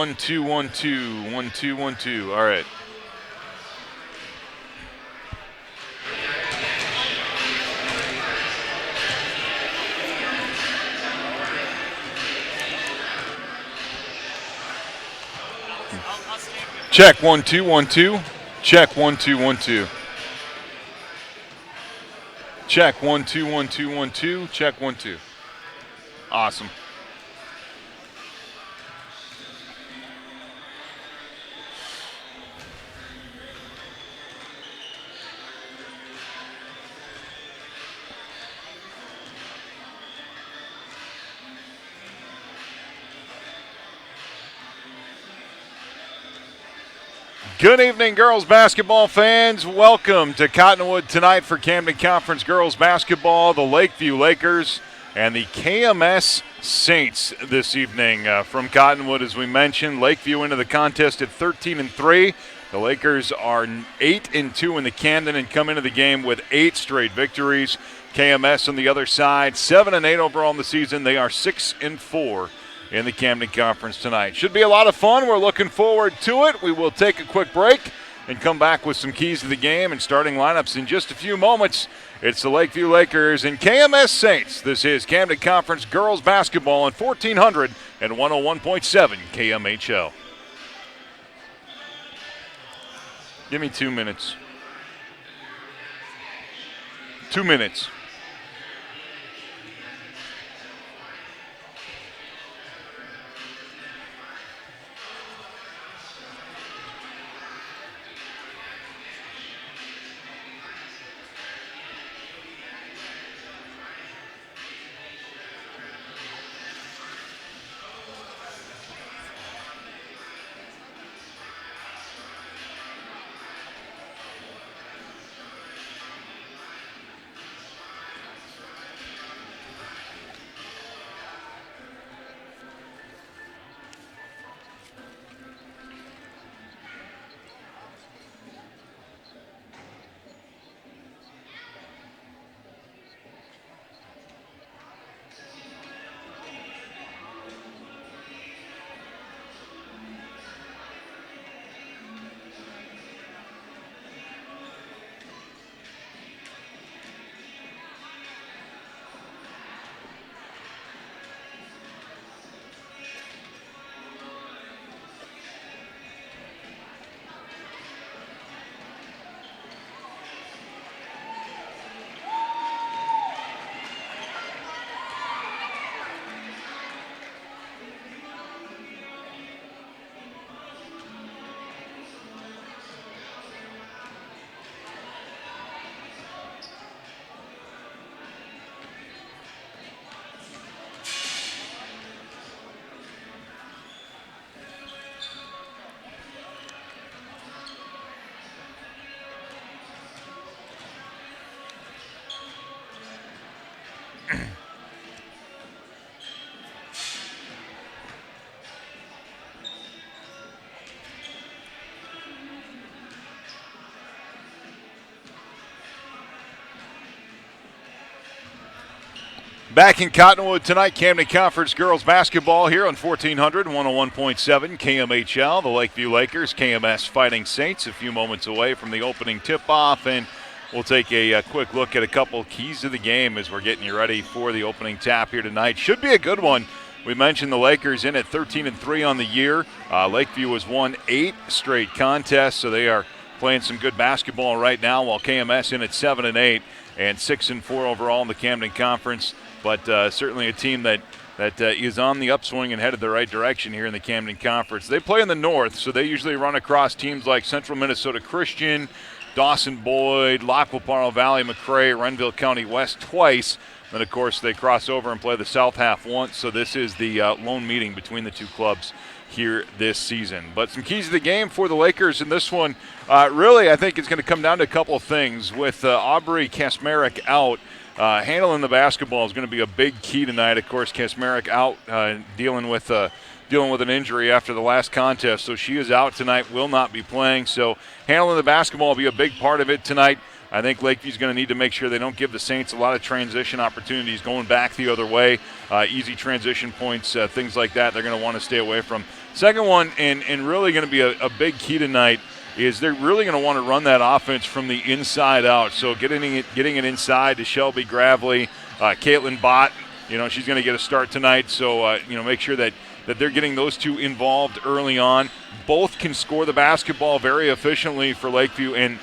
1 2 1 2 1 2 1 2. All right. Check 1 2 1 2. Check 1 2 1 2. Check 1 2 1 2 1 2. Check 1 2. Awesome. Good evening, girls basketball fans. Welcome to Cottonwood tonight for Camden Conference girls basketball. The Lakeview Lakers and the KMS Saints this evening from Cottonwood. As we mentioned, Lakeview into the contest at 13-3. The Lakers are 8-2 in the Camden and come into the game with 8 straight victories. KMS on the other side, 7-8 overall in the season. They are 6-4 in the Camden Conference tonight. Should be a lot of fun. We're looking forward to it. We will take a quick break and come back with some keys to the game and starting lineups in just a few moments. It's the Lakeview Lakers and KMS Saints. This is Camden Conference Girls Basketball on 1400 and 101.7 KMHL. Give me 2 minutes. 2 minutes. Back in Cottonwood tonight, Camden Conference Girls Basketball here on 1400, 101.7 KMHL. The Lakeview Lakers, KMS Fighting Saints, a few moments away from the opening tip-off, and we'll take a quick look at a couple keys to the game as we're getting you ready for the opening tap here tonight. Should be a good one. We mentioned the Lakers in at 13-3 on the year. Lakeview has won 8 straight contests, so they are playing some good basketball right now, while KMS in at 7-8 and 6-4 overall in the Camden Conference. But certainly a team that is on the upswing and headed the right direction here in the Camden Conference. They play in the north, so they usually run across teams like Central Minnesota Christian, Dawson Boyd, Lac-Qui-Parle Valley, McRae, Renville County West twice. Then, of course, they cross over and play the south half once, so this is the lone meeting between the two clubs here this season. But some keys to the game for the Lakers in this one, really I think it's going to come down to a couple of things. With Aubrey Kasmarek out, handling the basketball is going to be a big key tonight. Of course, Kasmarek out dealing with an injury after the last contest, so she is out tonight, will not be playing. So handling the basketball will be a big part of it tonight. I think Lakeview's going to need to make sure they don't give the Saints a lot of transition opportunities going back the other way, easy transition points, things like that. They're going to want to stay away from. Second one, and really going to be a big key tonight, is they're really going to want to run that offense from the inside out. So getting it inside to Shelby Gravely, Caitlin Bott, she's going to get a start tonight. So, make sure that they're getting those two involved early on. Both can score the basketball very efficiently for Lakeview, and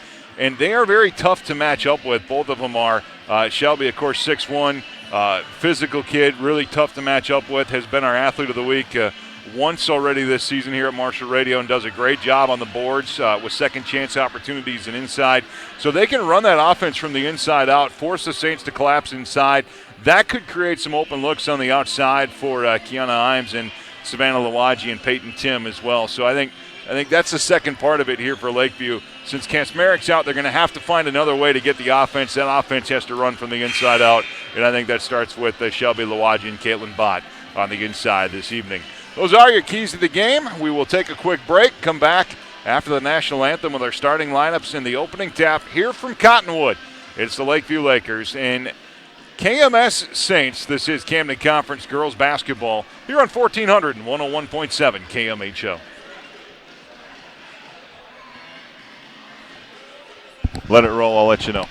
they are very tough to match up with. Both of them are. Shelby, of course, 6'1", physical kid, really tough to match up with, has been our athlete of the week once already this season here at Marshall Radio, and does a great job on the boards with second chance opportunities and inside. So they can run that offense from the inside out, force the Saints to collapse inside. That could create some open looks on the outside for Kiana Imes and Savannah Lawaji and Peyton Tim as well. So I think that's the second part of it here for Lakeview. Since Kasmarek's out, they're going to have to find another way to get the offense. That offense has to run from the inside out. And I think that starts with Shelby Lawaji and Caitlin Bott on the inside this evening. Those are your keys to the game. We will take a quick break, come back after the national anthem with our starting lineups in the opening tap here from Cottonwood. It's the Lakeview Lakers and KMS Saints. This is Camden Conference girls basketball here on 1400 and 101.7 KMHO. Let it roll, I'll let you know.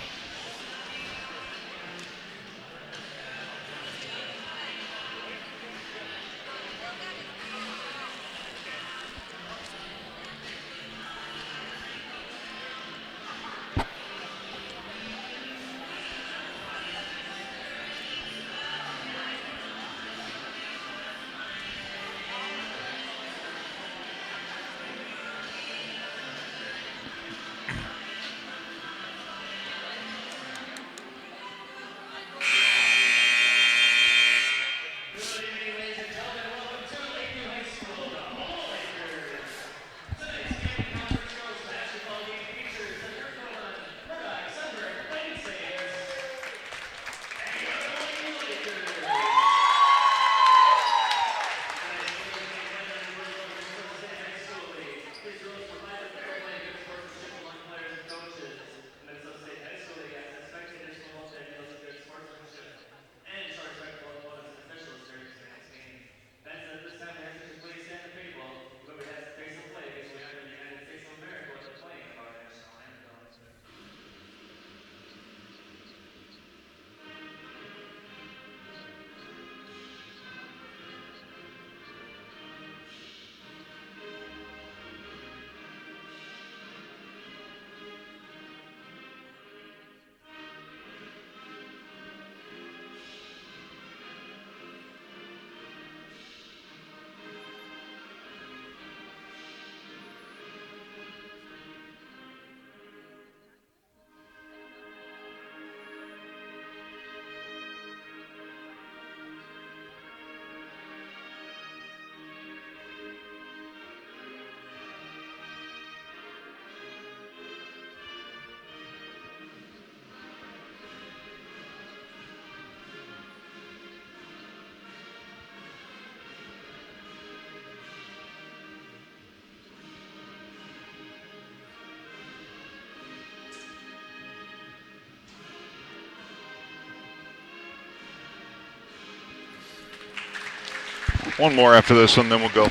One more after this one, then we'll go.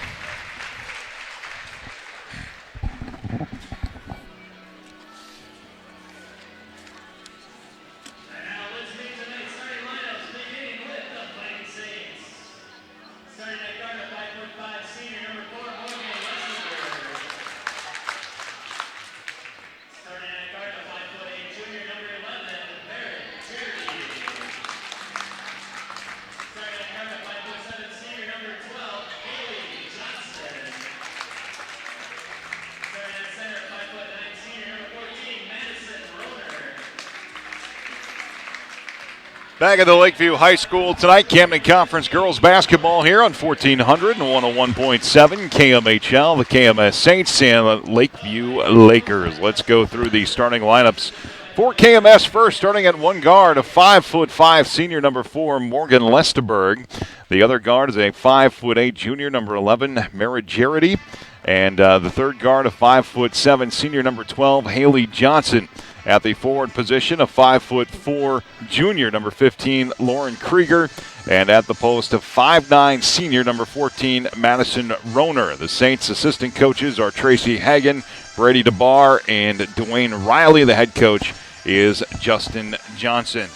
Back at the Lakeview High School tonight, Camden Conference girls basketball here on 1400 and 101.7 KMHL, the KMS Saints and the Lakeview Lakers. Let's go through the starting lineups for KMS first, starting at one guard, a 5'5" senior number 4, Morgan Lesterberg. The other guard is a 5'8" junior number 11, Mara Jarity. And the third guard, a 5'7" senior number 12, Haley Johnson. At the forward position, a 5'4" junior, number 15, Lauren Krieger. And at the post, a 5'9" senior, number 14, Madison Roner. The Saints assistant coaches are Tracy Hagan, Brady DeBar, and Dwayne Riley. The head coach is Justin Johnson.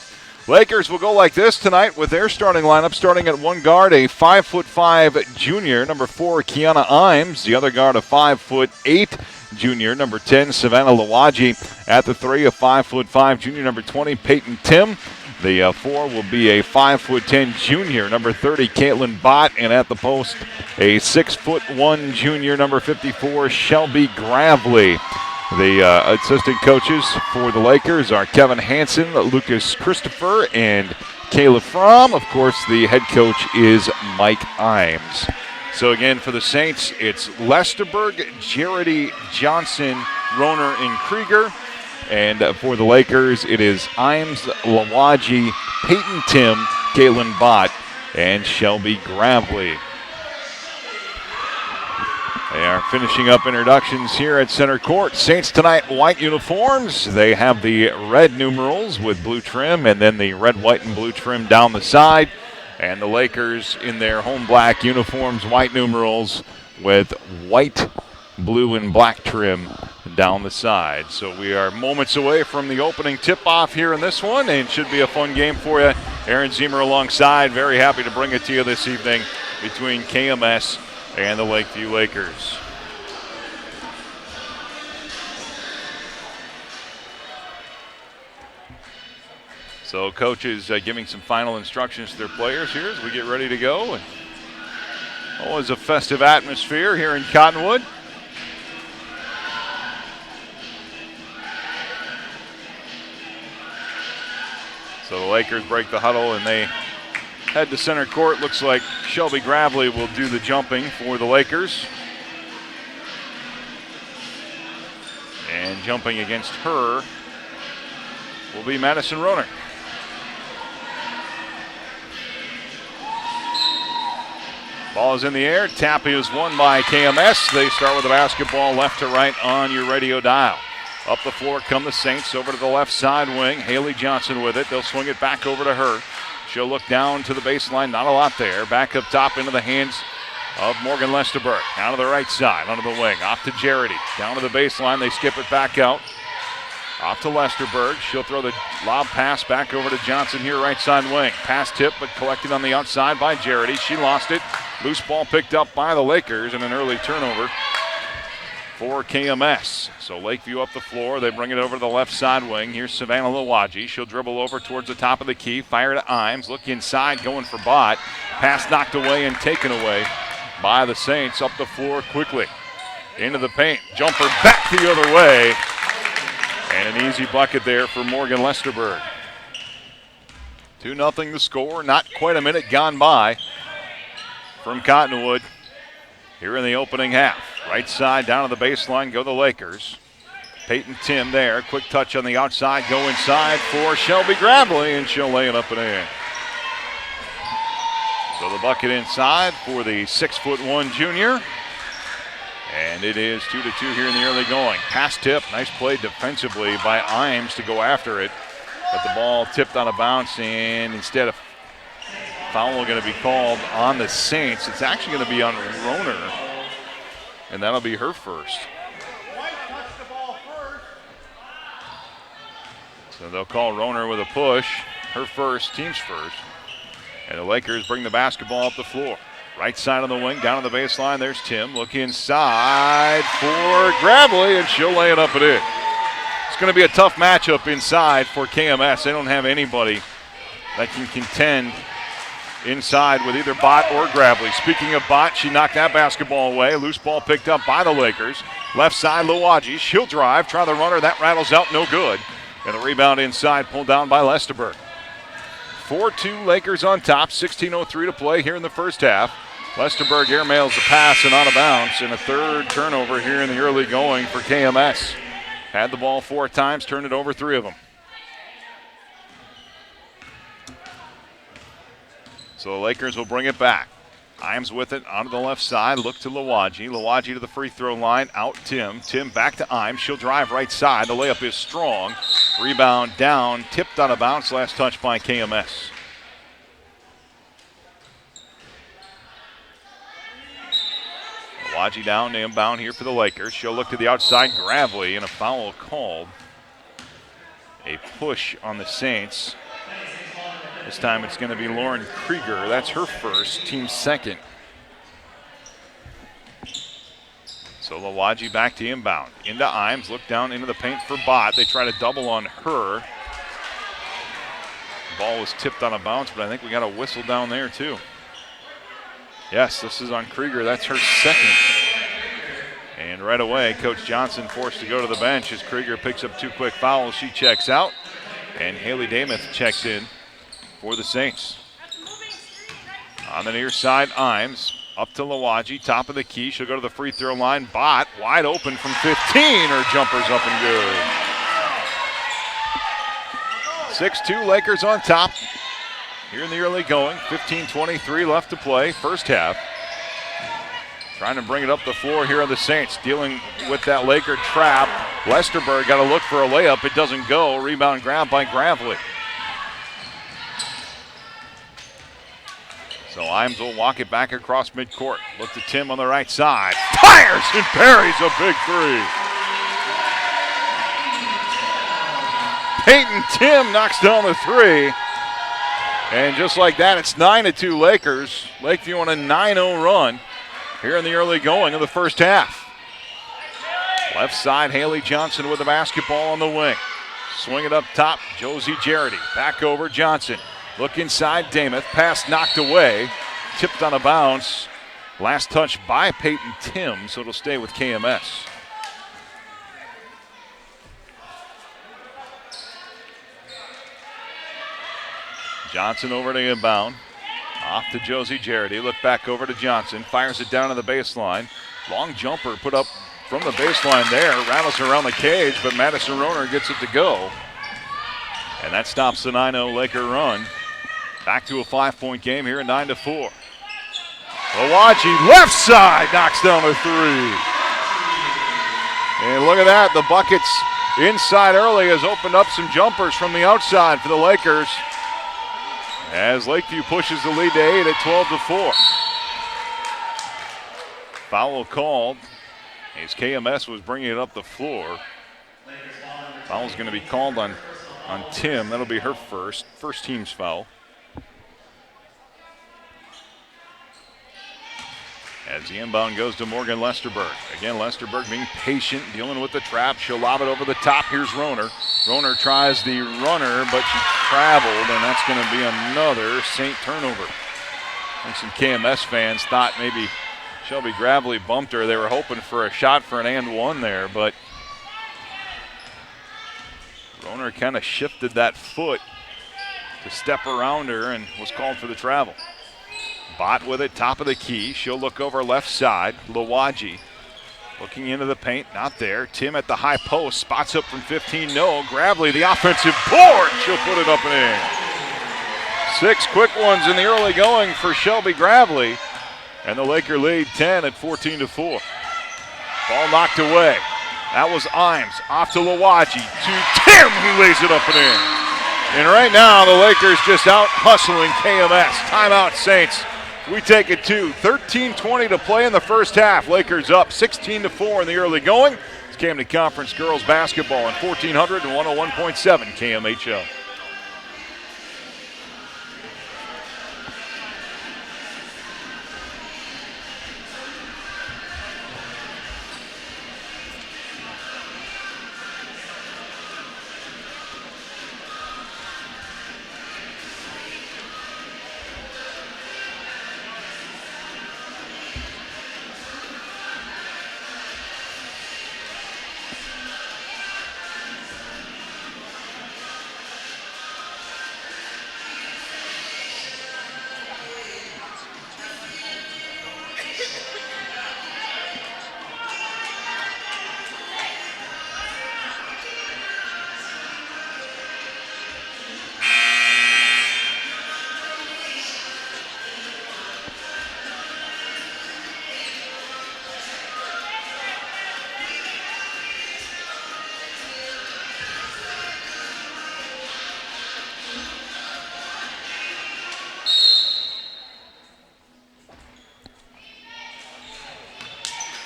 Lakers will go like this tonight with their starting lineup, starting at one guard, a 5'5" junior, number 4, Kiana Imes. The other guard, a 5'8" junior, number 10, Savannah Lawaji. At the 3, a 5'5" junior, number 20, Peyton Tim. The 4 will be a 5'10" junior, number 30, Caitlin Bott. And at the post, a 6'1" junior, number 54, Shelby Gravely. The assistant coaches for the Lakers are Kevin Hansen, Lucas Christopher, and Kayla Fromm. Of course, the head coach is Mike Imes. So again, for the Saints, it's Lesterberg, Jarity, Johnson, Roner, and Krieger. And for the Lakers, it is Imes, Lawaji, Peyton Tim, Caitlin Bott, and Shelby Gravely. They are finishing up introductions here at center court. Saints tonight, white uniforms. They have the red numerals with blue trim, and then the red, white, and blue trim down the side. And the Lakers in their home black uniforms, white numerals with white, blue, and black trim down the side. So we are moments away from the opening tip-off here in this one, and should be a fun game for you. Aaron Ziemer alongside. Very happy to bring it to you this evening between KMS and the Lakeview Lakers. So coaches giving some final instructions to their players here as we get ready to go. And always a festive atmosphere here in Cottonwood. So the Lakers break the huddle and they head to center court. Looks like Shelby Gravely will do the jumping for the Lakers. And jumping against her will be Madison Roner. Ball is in the air. Tap is won by KMS. They start with the basketball left to right on your radio dial. Up the floor come the Saints over to the left side wing. Haley Johnson with it. They'll swing it back over to her. She'll look down to the baseline. Not a lot there. Back up top into the hands of Morgan Lesterberg. Down to the right side, under the wing. Off to Jarity. Down to the baseline. They skip it back out. Off to Lesterberg. She'll throw the lob pass back over to Johnson here, right side wing. Pass tip, but collected on the outside by Jarity. She lost it. Loose ball picked up by the Lakers and an early turnover for KMS. So Lakeview up the floor. They bring it over to the left side wing. Here's Savannah Lawaji. She'll dribble over towards the top of the key. Fire to Imes. Look inside, going for Bott. Pass knocked away and taken away by the Saints. Up the floor quickly. Into the paint. Jumper back the other way. And an easy bucket there for Morgan Lesterberg. 2-0 the score. Not quite a minute gone by from Cottonwood here in the opening half. Right side down to the baseline go the Lakers. Peyton Tim there. Quick touch on the outside. Go inside for Shelby Gravely, and she'll lay it up and in. So the bucket inside for the 6'1" junior. And it is 2-2 here in the early going. Pass tip. Nice play defensively by Imes to go after it. But the ball tipped on a bounce, and instead of foul going to be called on the Saints, it's actually going to be on Roner. And that'll be her first. So they'll call Roner with a push. Her first, team's first. And the Lakers bring the basketball up the floor. Right side of the wing, down to the baseline. There's Tim. Look inside for Gravely, and she'll lay it up and in. It's going to be a tough matchup inside for KMS. They don't have anybody that can contend inside with either Bott or Gravely. Speaking of Bott, she knocked that basketball away. Loose ball picked up by the Lakers. Left side, Lawaji. She'll drive, try the runner. That rattles out, no good. And the rebound inside, pulled down by Lesterberg. 4-2 Lakers on top, 16:03 to play here in the first half. Lesterberg airmails the pass and out of bounds, and a third turnover here in the early going for KMS. Had the ball 4 times, turned it over 3 of them. So the Lakers will bring it back. Imes with it onto the left side. Look to Lawaji. Lawaji to the free throw line. Out Tim. Tim back to Imes. She'll drive right side. The layup is strong. Rebound down. Tipped on a bounce. Last touch by KMS. Lawaji down to inbound here for the Lakers. She'll look to the outside. Gravely, and a foul called. A push on the Saints. This time it's going to be Lauren Krieger. That's her first, team's second. So Lawaji back to inbound. Into Imes, look down into the paint for Bott. They try to double on her. Ball was tipped on a bounce, but I think we got a whistle down there too. Yes, this is on Krieger. That's her second. And right away, Coach Johnson forced to go to the bench as Krieger picks up 2 quick fouls. She checks out, and Haley Damuth checks in for the Saints. On the near side, Imes up to Lawaji, top of the key. She'll go to the free throw line. Bott wide open from 15. Her jumper's up and good. 6-2 Lakers on top. Here in the early going, 15:23 left to play, first half. Trying to bring it up the floor here on the Saints, dealing with that Laker trap. Westerberg got to look for a layup. It doesn't go. Rebound grab by Gravely. So Imes will walk it back across midcourt. Look to Tim on the right side. Fires and parries a big three. Peyton Tim knocks down the three. And just like that, it's 9-2 Lakers. Lakeview on a 9-0 run here in the early going of the first half. Left side, Haley Johnson with the basketball on the wing. Swing it up top, Josie Jarity. Back over Johnson. Look inside, Damath. Pass knocked away. Tipped on a bounce. Last touch by Peyton Tim, so it'll stay with KMS. Johnson over to inbound. Off to Josie Jarity. Look back over to Johnson. Fires it down to the baseline. Long jumper put up from the baseline there. Rattles around the cage, but Madison Rohner gets it to go. And that stops the 9-0 Laker run. Back to a 5-point game here at 9-4. Awaji, left side, knocks down a three. And look at that. The buckets inside early has opened up some jumpers from the outside for the Lakers. As Lakeview pushes the lead to 8 at 12-4. Foul called as KMS was bringing it up the floor. Foul's going to be called on Tim. That'll be her first team's foul. As the inbound goes to Morgan Lesterberg. Again, Lesterberg being patient, dealing with the trap. She'll lob it over the top. Here's Rohner. Rohner tries the runner, but she traveled, and that's going to be another Saint turnover. I think some KMS fans thought maybe Shelby Gravely bumped her. They were hoping for a shot for an and one there, but Rohner kind of shifted that foot to step around her and was called for the travel. Bott with it, top of the key. She'll look over left side. Lawaji looking into the paint, not there. Tim at the high post, spots up from 15, no. Gravely, the offensive board. She'll put it up and in. 6 quick ones in the early going for Shelby Gravely. And the Laker lead 10 at 14-4. Ball knocked away. That was Imes. Off to Lawaji. To Tim, who lays it up and in. And right now, the Lakers just out hustling KMS. Timeout, Saints. We take it to 13:20 to play in the first half. Lakers up 16-4 in the early going. It's Camden Conference girls basketball on 1400 and 101.7 KMHL.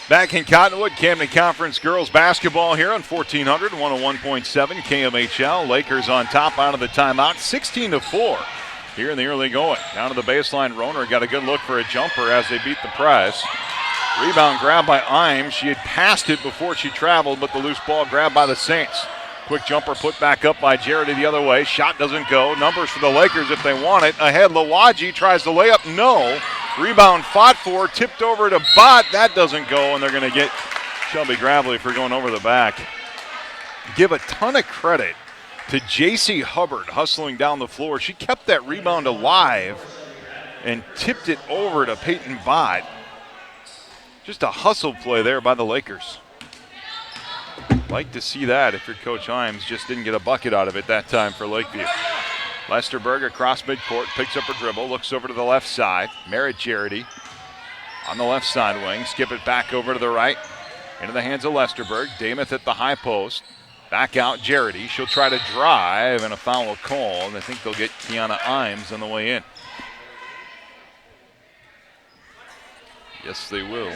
Back in Cottonwood, Camden Conference girls basketball here on 1400 and 101.7 KMHL. Lakers on top out of the timeout, 16-4 here in the early going. Down to the baseline, Rohner got a good look for a jumper as they beat the press. Rebound grabbed by Imes. She had passed it before she traveled, but the loose ball grabbed by the Saints. Quick jumper put back up by Jarity the other way. Shot doesn't go. Numbers for the Lakers if they want it. Ahead, Lawaji tries the layup. No. Rebound fought for, tipped over to Bott. That doesn't go, and they're going to get Shelby Gravely for going over the back. Give a ton of credit to J.C. Hubbard hustling down the floor. She kept that rebound alive and tipped it over to Peyton Bott. Just a hustle play there by the Lakers. Like to see that if you're Coach Himes. Just didn't get a bucket out of it that time for Lakeview. Lesterberg across midcourt, picks up her dribble, looks over to the left side. Merritt Jarity on the left side wing. Skip it back over to the right. Into the hands of Lesterberg. Dameth at the high post. Back out Jarity. She'll try to drive, and a foul call. And I think they'll get Kiana Imes on the way in. Yes, they will.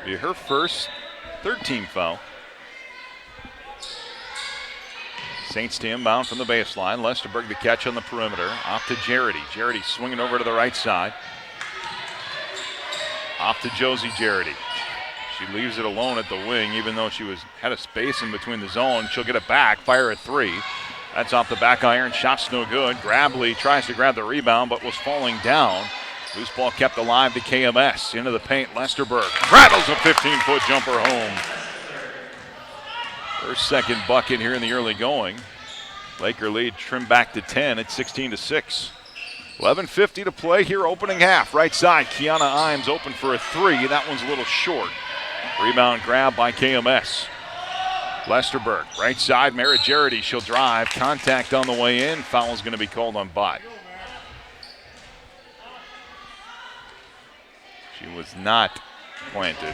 Be her first, third-team foul. Saints to inbound from the baseline. Lesterberg the catch on the perimeter. Off to Jarity. Jarity swinging over to the right side. Off to Josie Jarity. She leaves it alone at the wing, even though she had a space in between the zone. She'll get it back, fire a three. That's off the back iron. Shot's no good. Grabbley tries to grab the rebound, but was falling down. Loose ball kept alive to KMS. Into the paint, Lesterberg rattles a 15-foot jumper home. Her second bucket here in the early going. Laker lead trimmed back to 10 at 16-6. 11:50 to play here, opening half. Right side, Kiana Imes open for a three. That one's a little short. Rebound grab by KMS. Lesterberg, right side, Merritt Jarity. She'll drive. Contact on the way in. Foul's going to be called on Bott. She was not planted.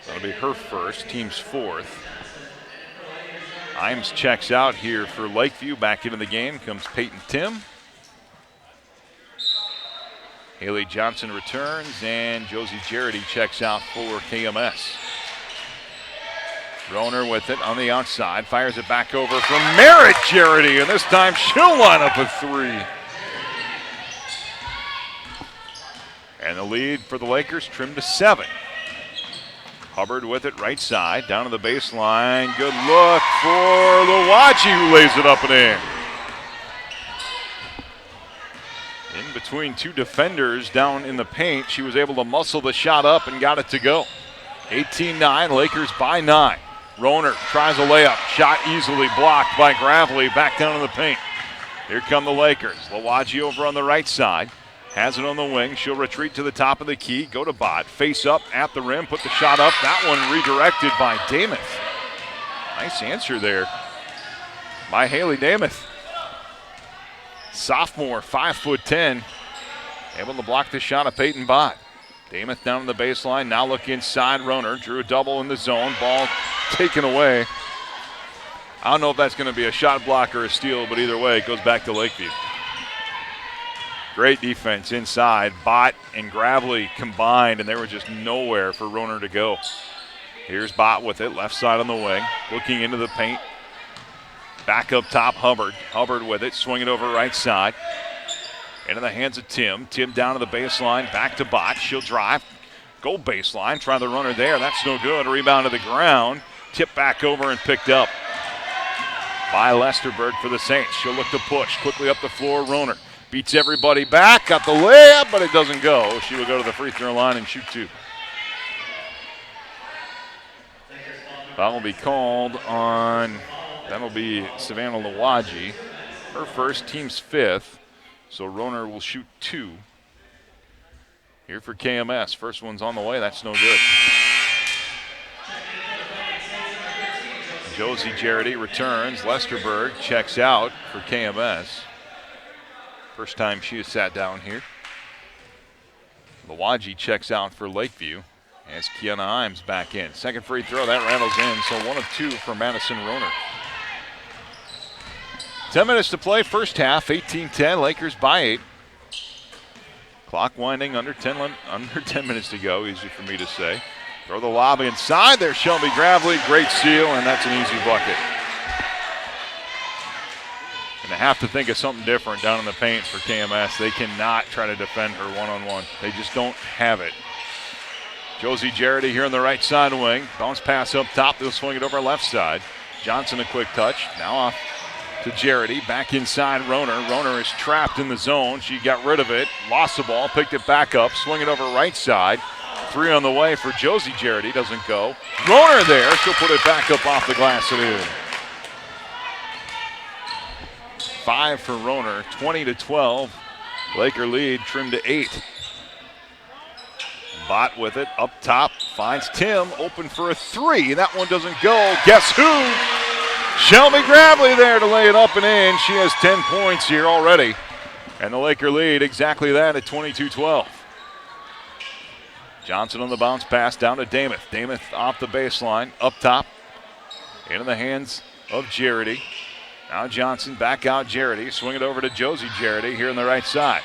That'll be her first, team's fourth. Imes checks out here for Lakeview. Back into the game comes Peyton Tim. Haley Johnson returns, and Josie Jarity checks out for KMS. Roner with it on the outside, fires it back over from Merritt Jarity, and this time she'll line up a three. And the lead for the Lakers trimmed to 7. Hubbard with it right side, down to the baseline. Good look for Lawaji, who lays it up and in. In between two defenders down in the paint, she was able to muscle the shot up and got it to go. 18-9, Lakers by 9. Roner tries a layup, shot easily blocked by Gravely, back down in the paint. Here come the Lakers. Lawaji over on the right side. Has it on the wing. She'll retreat to the top of the key. Go to Bott. Face up at the rim. Put the shot up. That one redirected by Dameth. Nice answer there by Haley Dameth. Sophomore, 5'10". Able to block the shot of Peyton Bott. Dameth down on the baseline. Now look inside. Roner drew a double in the zone. Ball taken away. I don't know if that's going to be a shot block or a steal, but either way, it goes back to Lakeview. Great defense inside. Bott and Gravely combined, and there was just nowhere for Roner to go. Here's Bott with it, left side on the wing, looking into the paint. Back up top, Hubbard. Hubbard with it, swing it over right side. Into the hands of Tim. Tim down to the baseline, back to Bott. She'll drive, go baseline, try the runner there. That's no good. Rebound to the ground. Tip back over and picked up by Lesterberg for the Saints. She'll look to push quickly up the floor. Roner beats everybody back, got the layup, but it doesn't go. She will go to the free throw line and shoot two. That will be called on, that'll be Savannah Lawaji. Her first, team's fifth. So Roner will shoot two. Here for KMS. First one's on the way, that's no good. Josie Jarity returns. Lesterberg checks out for KMS. First time she has sat down here. Lawaji checks out for Lakeview as Kiana Imes back in. Second free throw, that rattles in, so 1 of 2 for Madison Roner. 10 minutes to play, first half, 18-10, Lakers by 8. Clock winding, under 10 minutes to go, easy for me to say. Throw the lob inside, there's Shelby Gravely, great steal, and that's an easy bucket. Going to have to think of something different down in the paint for KMS. They cannot try to defend her one-on-one. They just don't have it. Josie Jarity here on the right side wing. Bounce pass up top. They'll swing it over left side. Johnson a quick touch. Now off to Jarity. Back inside Roner. Roner is trapped in the zone. She got rid of it. Lost the ball. Picked it back up. Swing it over right side. Three on the way for Josie Jarity. Doesn't go. Roner there. She'll put it back up off the glass and in. 5 for Roner, 20-12. Laker lead trimmed to 8. Bott with it, up top, finds Tim, open for a three, and that one doesn't go. Guess who? Shelby Gravely there to lay it up and in. She has 10 points here already. And the Laker lead exactly that at 22-12. Johnson on the bounce pass down to Damath. Damath off the baseline, up top, into the hands of Jarity. Now Johnson back out Jarity. Swing it over to Josie Jarity here on the right side.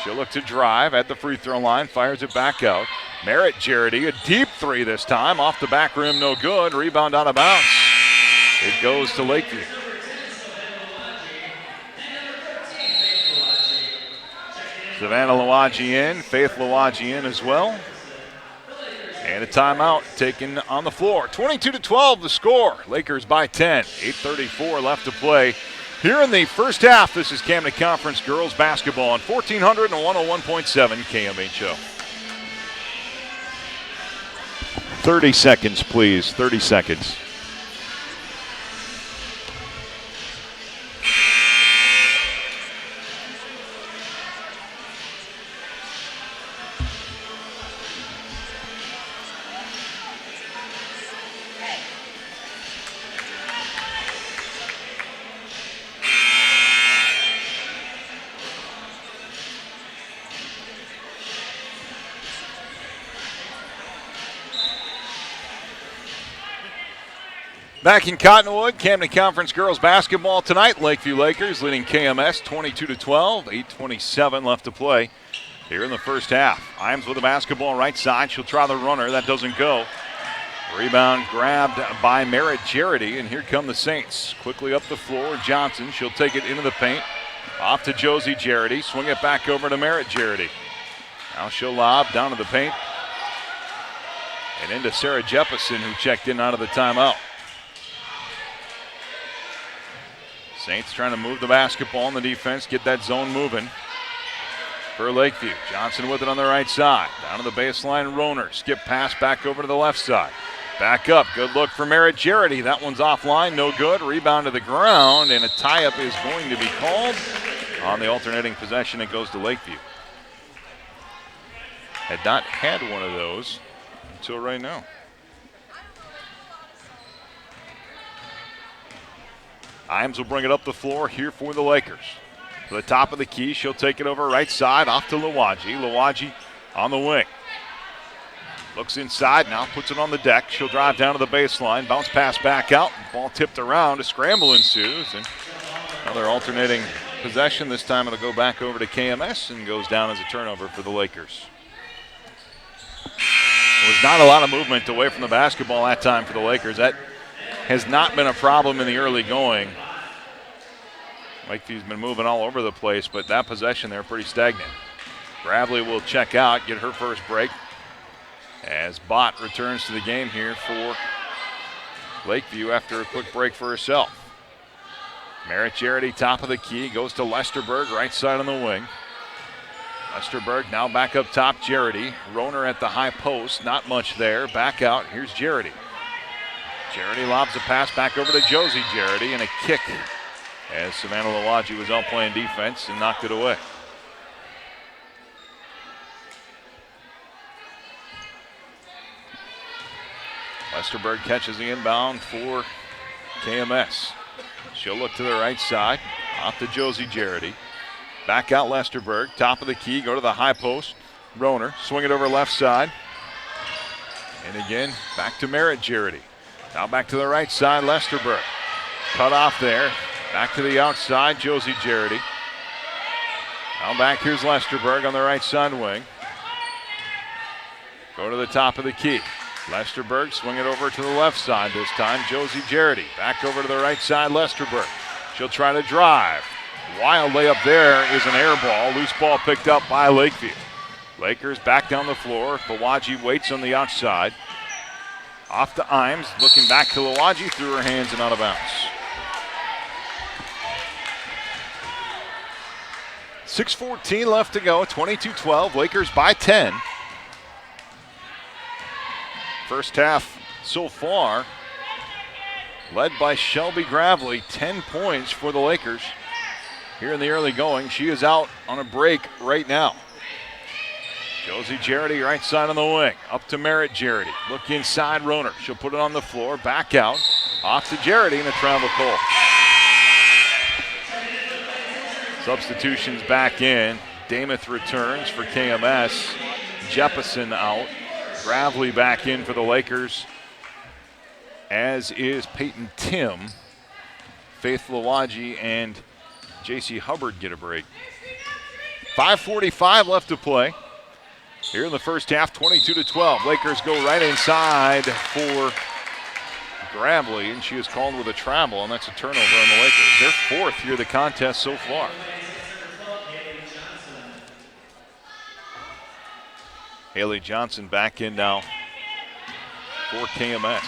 She'll look to drive at the free throw line, fires it back out. Merritt Jarity, a deep three this time, off the back rim, no good. Rebound out of bounds. It goes to Lakeview. Savannah Lawaji in, Faith Lawaji in as well. And a timeout taken on the floor. 22-12 the score. Lakers by 10. 8:34 left to play. Here in the first half, this is Camden Conference girls basketball on 1400 and 101.7 KMHO. 30 seconds, please. 30 seconds. Back in Cottonwood, Camden Conference girls basketball tonight. Lakeview Lakers leading KMS 22-12, 8:27 left to play here in the first half. Iams with the basketball right side. She'll try the runner. That doesn't go. Rebound grabbed by Merritt Jarity, and here come the Saints. Quickly up the floor, Johnson. She'll take it into the paint. Off to Josie Jarity. Swing it back over to Merritt Jarity. Now she'll lob down to the paint. And into Sarah Jeppesen, who checked in out of the timeout. Saints trying to move the basketball in the defense, get that zone moving for Lakeview. Johnson with it on the right side. Down to the baseline, Roner. Skip pass back over to the left side. Back up, good look for Merritt Jarity. That one's offline, no good. Rebound to the ground, and a tie-up is going to be called. On the alternating possession, it goes to Lakeview. Had not had one of those until right now. Iams will bring it up the floor here for the Lakers. To the top of the key, she'll take it over right side, off to Lawaji. Lawaji on the wing. Looks inside, now puts it on the deck. She'll drive down to the baseline, bounce pass back out. Ball tipped around, a scramble ensues, and another alternating possession. This time it'll go back over to KMS and goes down as a turnover for the Lakers. There was not a lot of movement away from the basketball that time for the Lakers. That has not been a problem in the early going. Lakeview's been moving all over the place, but that possession there pretty stagnant. Gravely will check out, get her first break, as Bott returns to the game here for Lakeview after a quick break for herself. Merritt Jarity, top of the key, goes to Lesterberg, right side on the wing. Lesterberg now back up top, Jarity. Roner at the high post, not much there. Back out, here's Jarity. Jarity lobs a pass back over to Josie Jarity, and a kick as Savannah Lawaji was out playing defense and knocked it away. Lesterberg catches the inbound for KMS. She'll look to the right side, off to Josie Jarity. Back out Lesterberg, top of the key, go to the high post. Roner, swing it over left side. And again, back to Merritt Jarity. Now back to the right side, Lesterberg. Cut off there. Back to the outside, Josie Jarity. Now back, here's Lesterberg on the right side wing. Go to the top of the key. Lesterberg, swing it over to the left side this time. Josie Jarity. Back over to the right side, Lesterberg. She'll try to drive. Wild layup there is an air ball. Loose ball picked up by Lakeview. Lakers back down the floor. Lawaji waits on the outside. Off to Iams, looking back to Lawaji, through her hands and out of bounds. 6:14 left to go, 22-12, Lakers by 10. First half so far, led by Shelby Gravely, 10 points for the Lakers. Here in the early going, she is out on a break right now. Josie Jarity, right side on the wing. Up to Merritt Jarity. Look inside Roner. She'll put it on the floor. Back out. Off to Jarity and a travel call. Substitutions back in. Damath returns for KMS. Jeppesen out. Gravely back in for the Lakers, as is Peyton Tim. Faith Lawaji and J.C. Hubbard get a break. 5:45 left to play. Here in the first half, 22-12. Lakers go right inside for Gravely, and she is called with a travel, and that's a turnover on the Lakers. Their fourth here of the contest so far. Haley Johnson back in now for KMS.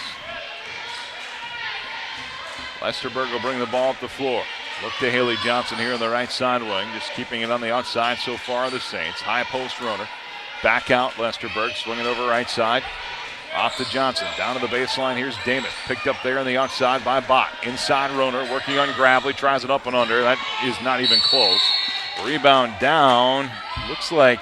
Lesterberg will bring the ball up the floor. Look to Haley Johnson here on the right side wing, just keeping it on the outside so far, the Saints. High post runner. Back out Lesterberg, swinging over right side. Off to Johnson, down to the baseline. Here's Damath, picked up there on the outside by Bott. Inside Roner, working on Gravely, tries it up and under. That is not even close. Rebound down. Looks like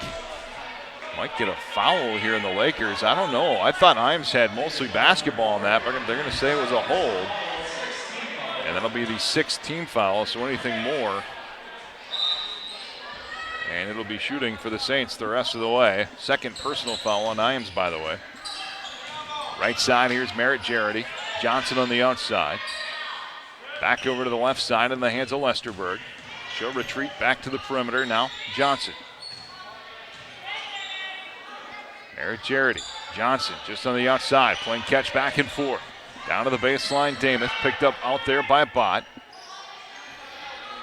might get a foul here in the Lakers. I don't know. I thought Imes had mostly basketball on that, but they're going to say it was a hold. And that'll be the sixth team foul, so anything more. And it'll be shooting for the Saints the rest of the way. Second personal foul on Imes, by the way. Right side, here's Merritt Jarity. Johnson on the outside. Back over to the left side in the hands of Lesterberg. She'll retreat back to the perimeter. Now Johnson. Merritt Jarity. Johnson just on the outside, playing catch back and forth. Down to the baseline, Damath picked up out there by Bott.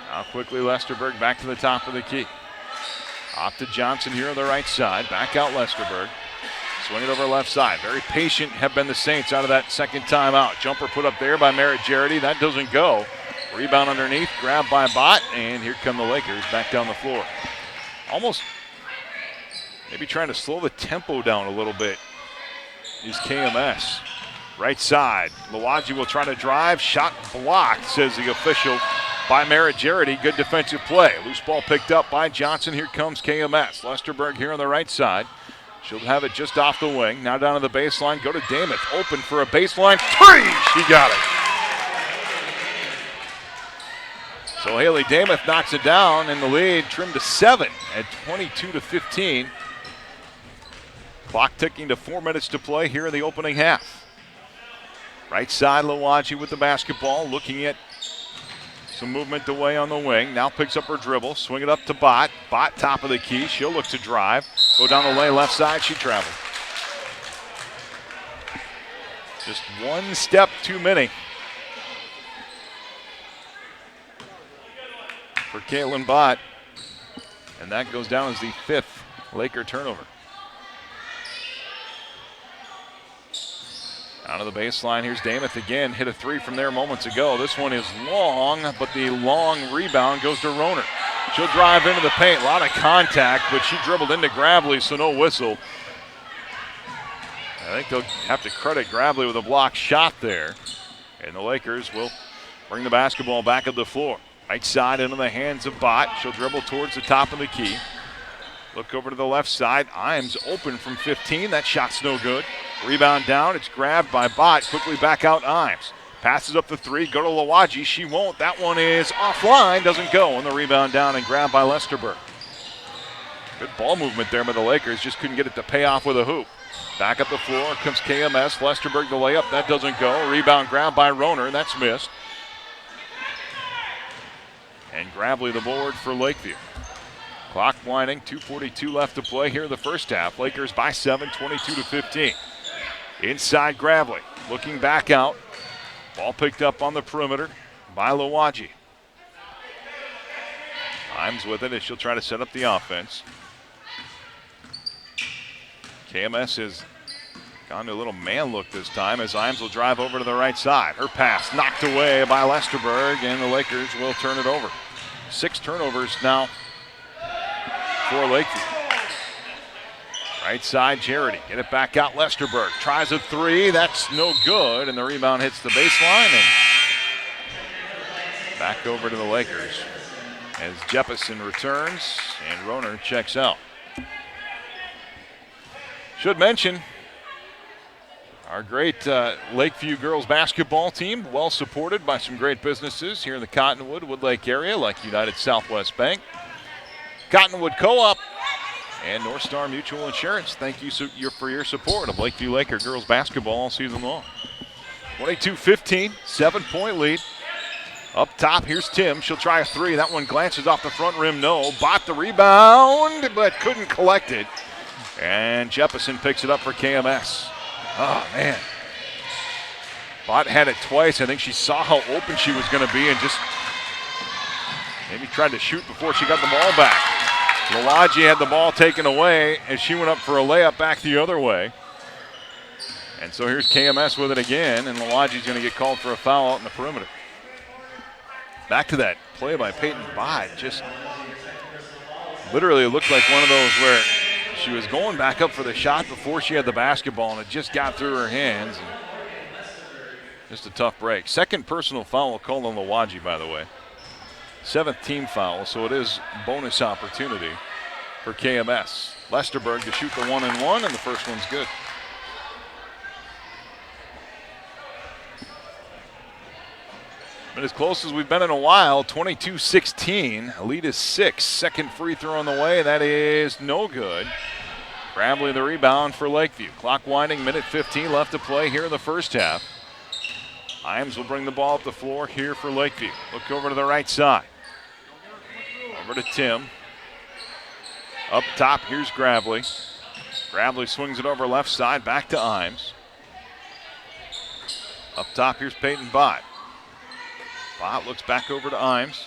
Now quickly Lesterberg back to the top of the key. Off to Johnson here on the right side. Back out Lesterberg. Swing it over left side. Very patient have been the Saints out of that second timeout. Jumper put up there by Merritt Jarity. That doesn't go. Rebound underneath, grabbed by Bott, and here come the Lakers back down the floor. Almost maybe trying to slow the tempo down a little bit is KMS. Right side, Lawaji will try to drive. Shot blocked, says the official, by Merritt Jarity. Good defensive play. Loose ball picked up by Johnson. Here comes KMS. Lesterberg here on the right side. She'll have it just off the wing. Now down to the baseline. Go to Damath. Open for a baseline three. She got it. So Haley Damath knocks it down, and the lead trimmed to 7 at 22-15. Clock ticking to 4 minutes to play here in the opening half. Right side, Lawaji with the basketball, looking at some movement away on the wing. Now picks up her dribble, swing it up to Bott. Bott top of the key. She'll look to drive. Go down the lane, left side. She traveled. Just one step too many for Caitlin Bott, and that goes down as the 5th Laker turnover. Down to the baseline, here's Damath again. Hit a three from there moments ago. This one is long, but the long rebound goes to Roner. She'll drive into the paint. A lot of contact, but she dribbled into Gravely, so no whistle. I think they'll have to credit Gravely with a block shot there. And the Lakers will bring the basketball back up the floor. Right side into the hands of Bott. She'll dribble towards the top of the key. Look over to the left side. Imes open from 15. That shot's no good. Rebound down. It's grabbed by Bott. Quickly back out Imes. Passes up the three. Go to Lawaji. She won't. That one is offline. Doesn't go. And the rebound down and grabbed by Lesterberg. Good ball movement there by the Lakers. Just couldn't get it to pay off with a hoop. Back up the floor comes KMS. Lesterberg the layup. That doesn't go. Rebound grabbed by Roner. That's missed. And Gravely the board for Lakeview. Clock winding, 2:42 left to play here in the first half. Lakers by 7, 22-15. Inside Gravely, looking back out. Ball picked up on the perimeter by Lawaji. Imes with it as she'll try to set up the offense. KMS has gone to a little man look this time as Imes will drive over to the right side. Her pass knocked away by Lesterberg, and the Lakers will turn it over. 6 turnovers now for Lakeview. Right side, Jarity. Get it back out, Lesterberg. Tries a three. That's no good, and the rebound hits the baseline. And back over to the Lakers as Jeppesen returns and Roner checks out. Should mention our great Lakeview girls basketball team, well supported by some great businesses here in the Cottonwood, Woodlake area, like United Southwest Bank, Cottonwood Co-op, and North Star Mutual Insurance. Thank you for your support of Lakeview Laker girls basketball all season long. 22-15, 7-point lead. Up top, here's Tim. She'll try a three. That one glances off the front rim. No. Bought the rebound, but couldn't collect it. And Jeppesen picks it up for KMS. Oh, man. Bott had it twice. I think she saw how open she was going to be and just maybe tried to shoot before she got the ball back. Lawaji had the ball taken away as she went up for a layup back the other way. And so here's KMS with it again, and Lawaji's going to get called for a foul out in the perimeter. Back to that play by Peyton Bott. Just literally looked like one of those where she was going back up for the shot before she had the basketball, and it just got through her hands. And just a tough break. Second personal foul called on Lawaji, by the way. 7th team foul, so it is bonus opportunity for KMS. Lesterberg to shoot the 1-and-1, and the first one's good. Been as close as we've been in a while, 22-16. Lead is 6. Second free throw on the way. That is no good. Bramley the rebound for Lakeview. Clock winding, minute 15 left to play here in the first half. Imes will bring the ball up the floor here for Lakeview. Look over to the right side. Over to Tim. Up top, here's Gravely. Gravely swings it over left side, back to Imes. Up top, here's Peyton Bott. Bott looks back over to Imes.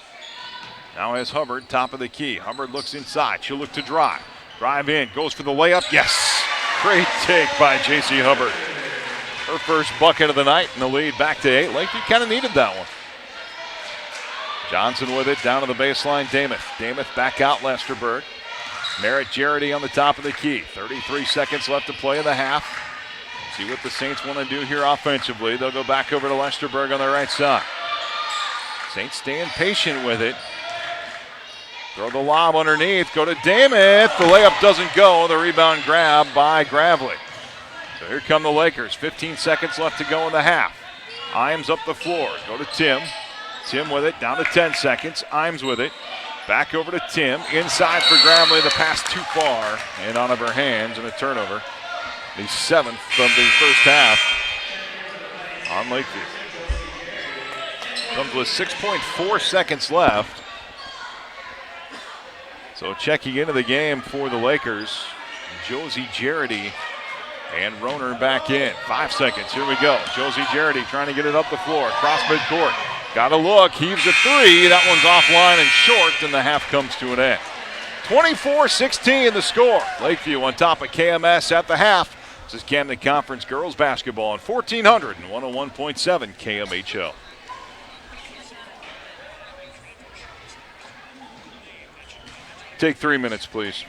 Now has Hubbard, top of the key. Hubbard looks inside. She'll look to drive. Drive in, goes for the layup. Yes! Great take by J.C. Hubbard. Her first bucket of the night, and the lead back to 8. Lakeview kind of needed that one. Johnson with it, down to the baseline, Damath. Damath back out, Lesterberg. Merritt Jarrety on the top of the key. 33 seconds left to play in the half. See what the Saints want to do here offensively. They'll go back over to Lesterberg on the right side. Saints staying patient with it. Throw the lob underneath, go to Damath. The layup doesn't go. The rebound grab by Gravely. So here come the Lakers. 15 seconds left to go in the half. Imes up the floor. Go to Tim. Tim with it, down to 10 seconds. Imes with it. Back over to Tim. Inside for Gravely. The pass too far and out of her hands, and a turnover. The 7th of the first half on Lakeview. Comes with 6.4 seconds left. So checking into the game for the Lakers, Josie Jarrety and Roner back in. 5 seconds, here we go. Josie Jarrety trying to get it up the floor, cross midcourt. Got a look, heaves a three. That one's offline and short, and the half comes to an end. 24-16 the score. Lakeview on top of KMS at the half. This is Camden Conference Girls Basketball on 1400 and 101.7 KMHO. Take 3 minutes, please.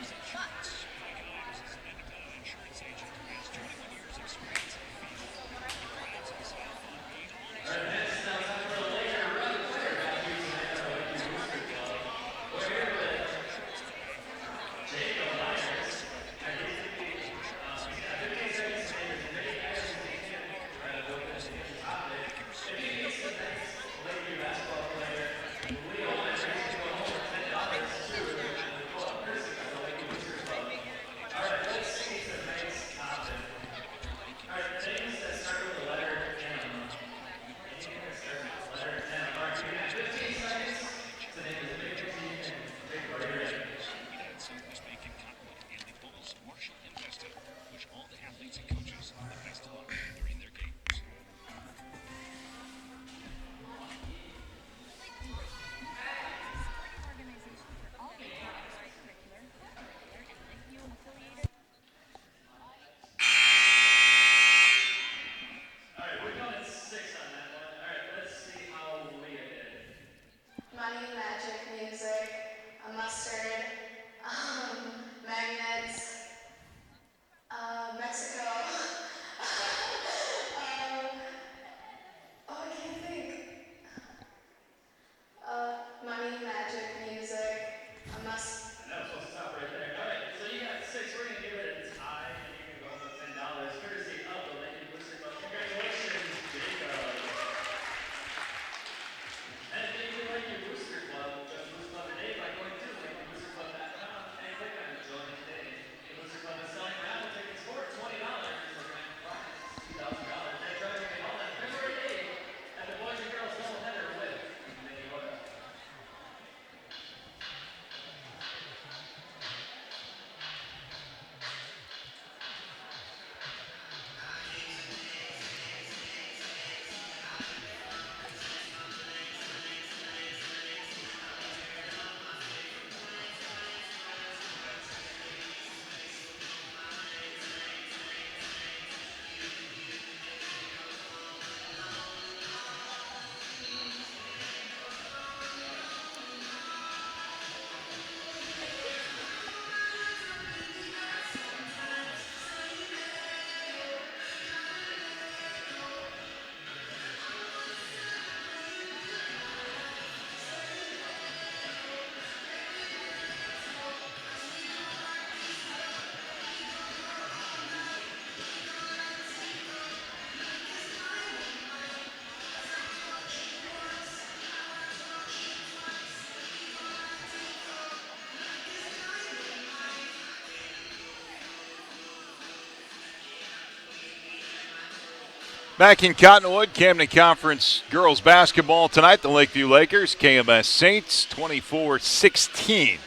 Back in Cottonwood, Camden Conference girls basketball tonight. The Lakeview Lakers, KMS Saints, 24-16.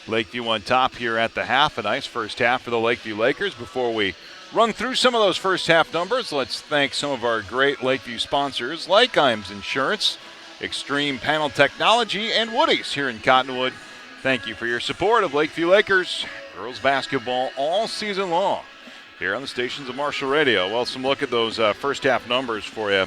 Lakeview on top here at the half. A nice first half for the Lakeview Lakers. Before we run through some of those first half numbers, let's thank some of our great Lakeview sponsors like Imes Insurance, Extreme Panel Technology, and Woody's here in Cottonwood. Thank you for your support of Lakeview Lakers girls basketball all season long here on the stations of Marshall Radio. Well, some look at those first half numbers for you.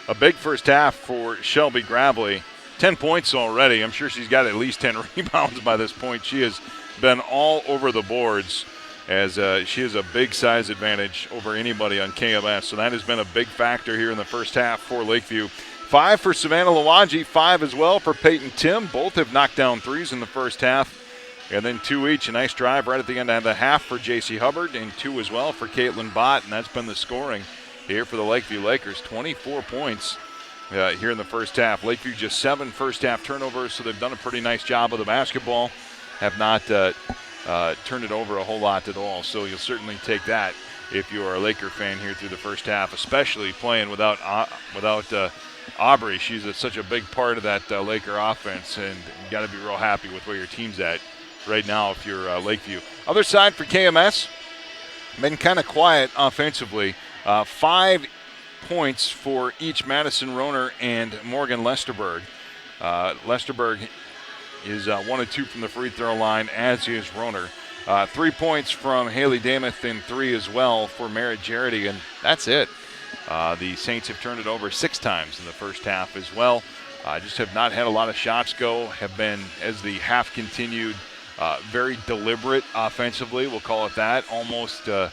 A big first half for Shelby Gravely. 10 points already. I'm sure she's got at least 10 rebounds by this point. She has been all over the boards as she has a big size advantage over anybody on KMS. So that has been a big factor here in the first half for Lakeview. 5 for Savannah Lawanji, 5 as well for Peyton Tim. Both have knocked down threes in the first half. And then 2 each. A nice drive right at the end of the half for J.C. Hubbard, and 2 as well for Caitlin Bott. And that's been the scoring here for the Lakeview Lakers. 24 points here in the first half. Lakeview just 7 first half turnovers, so they've done a pretty nice job of the basketball. Have not turned it over a whole lot at all. So you'll certainly take that if you are a Laker fan here through the first half, especially playing without Aubrey. She's such a big part of that Laker offense, and you got to be real happy with where your team's at right now if you're Lakeview. Other side for KMS, been kind of quiet offensively. 5 points for each Madison Roner and Morgan Lesterberg. Lesterberg is 1 of 2 from the free throw line, as is Roner. 3 points from Haley Damuth and 3 as well for Merritt Jarity, and that's it. The Saints have turned it over 6 times in the first half as well. Just have not had a lot of shots go, have been, as the half continued, very deliberate offensively, we'll call it that, almost to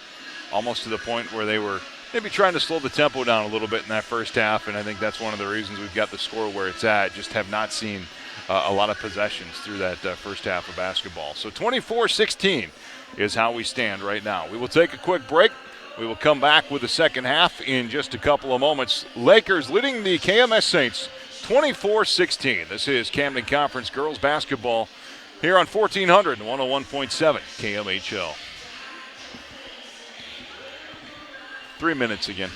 the point where they were maybe trying to slow the tempo down a little bit in that first half, and I think that's one of the reasons we've got the score where it's at. Just have not seen a lot of possessions through that first half of basketball. So 24-16 is how we stand right now. We will take a quick break. We will come back with the second half in just a couple of moments. Lakers leading the KMS Saints 24-16. This is Camden Conference girls basketball here on 1400 and 101.7 KMHL. 3 minutes again.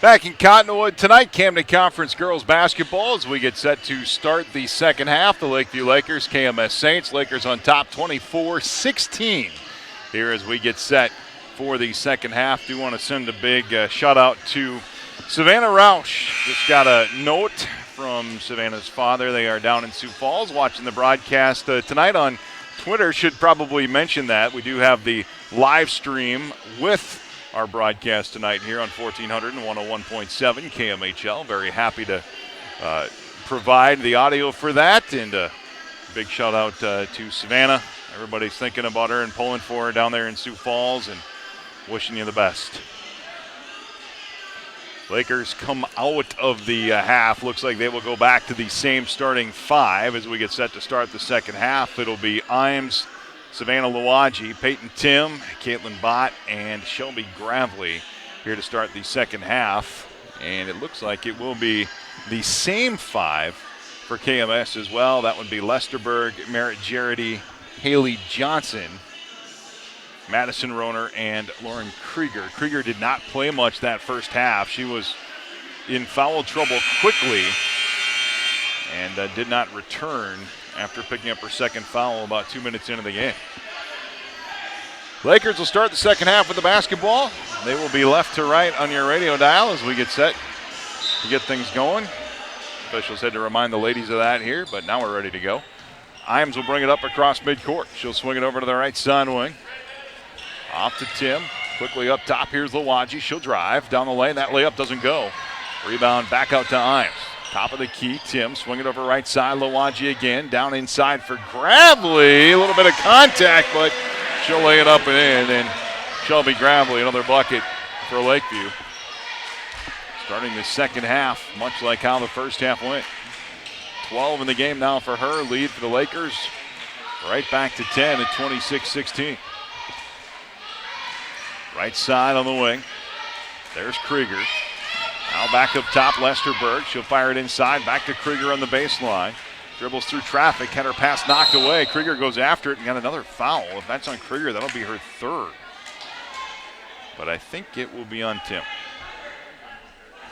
Back in Cottonwood tonight, Camden Conference girls basketball as we get set to start the second half. The Lakeview Lakers, KMS Saints. Lakers on top 24-16 here as we get set for the second half. Do want to send a big shout out to Savannah Roush. Just got a note from Savannah's father. They are down in Sioux Falls watching the broadcast tonight on Twitter. Should probably mention that. We do have the live stream with our broadcast tonight here on 1400 and 101.7 KMHL. Very happy to provide the audio for that. And a big shout out to Savannah. Everybody's thinking about her and pulling for her down there in Sioux Falls and wishing you the best. Lakers come out of the half. Looks like they will go back to the same starting five as we get set to start the second half. It'll be Imes, Savannah Lawaji, Peyton Tim, Caitlin Bott, and Shelby Gravely here to start the second half. And it looks like it will be the same five for KMS as well. That would be Lesterberg, Merritt Jarrety, Haley Johnson, Madison Roner, and Lauren Krieger. Krieger did not play much that first half. She was in foul trouble quickly and did not return after picking up her second foul about 2 minutes into the game. Lakers will start the second half with the basketball. They will be left to right on your radio dial as we get set to get things going. Officials had to remind the ladies of that here, but now we're ready to go. Imes will bring it up across midcourt. She'll swing it over to the right side wing. Off to Tim. Quickly up top. Here's Lawaji. She'll drive down the lane. That layup doesn't go. Rebound back out to Imes. Top of the key. Tim swing it over right side. Lawaji again. Down inside for Gravely. A little bit of contact, but she'll lay it up and in. And Shelby Gravely, another bucket for Lakeview. Starting the second half, much like how the first half went. 12 in the game now for her. Lead for the Lakers. Right back to 10 at 26-16. Right side on the wing. There's Krieger. Now back up top, Lesterberg. She'll fire it inside. Back to Krieger on the baseline. Dribbles through traffic. Had her pass knocked away. Krieger goes after it and got another foul. If that's on Krieger, that'll be her third. But I think it will be on Tim.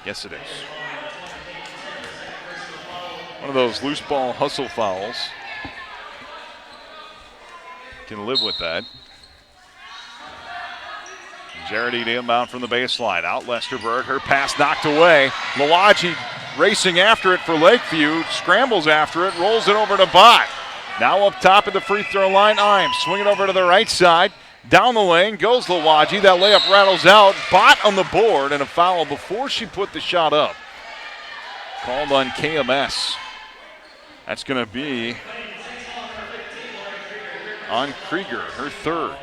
Yes, it is. One of those loose ball hustle fouls. Can live with that. Jarrety to inbound from the baseline. Out Lesterberg. Her pass knocked away. Lawaji racing after it for Lakeview. Scrambles after it. Rolls it over to Bott. Now up top of the free throw line. Imes swing it over to the right side. Down the lane goes Lawaji. That layup rattles out. Bott on the board and a foul before she put the shot up. Called on KMS. That's going to be on Krieger, her third.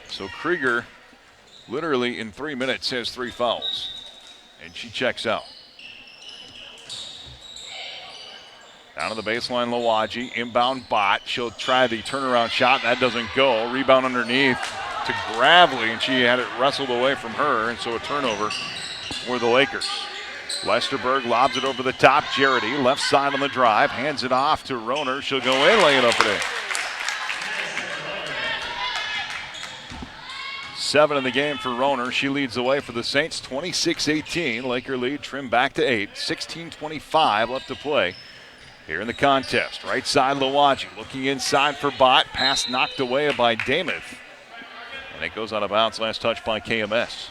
So Krieger, literally in 3 minutes, has 3 fouls. And she checks out. Down to the baseline, Lawaji. Inbound Bott. She'll try the turnaround shot. That doesn't go. Rebound underneath to Gravely, and she had it wrestled away from her, and so a turnover for the Lakers. Lesterberg lobs it over the top. Jarrety, left side on the drive. Hands it off to Roner. She'll go in, lay it up and in. 7 in the game for Roner. She leads the way for the Saints, 26-18. Laker lead trimmed back to 8. 16:25 left to play here in the contest. Right side, Lawaji looking inside for Bott. Pass knocked away by Damuth. And it goes out of bounds. Last touch by KMS.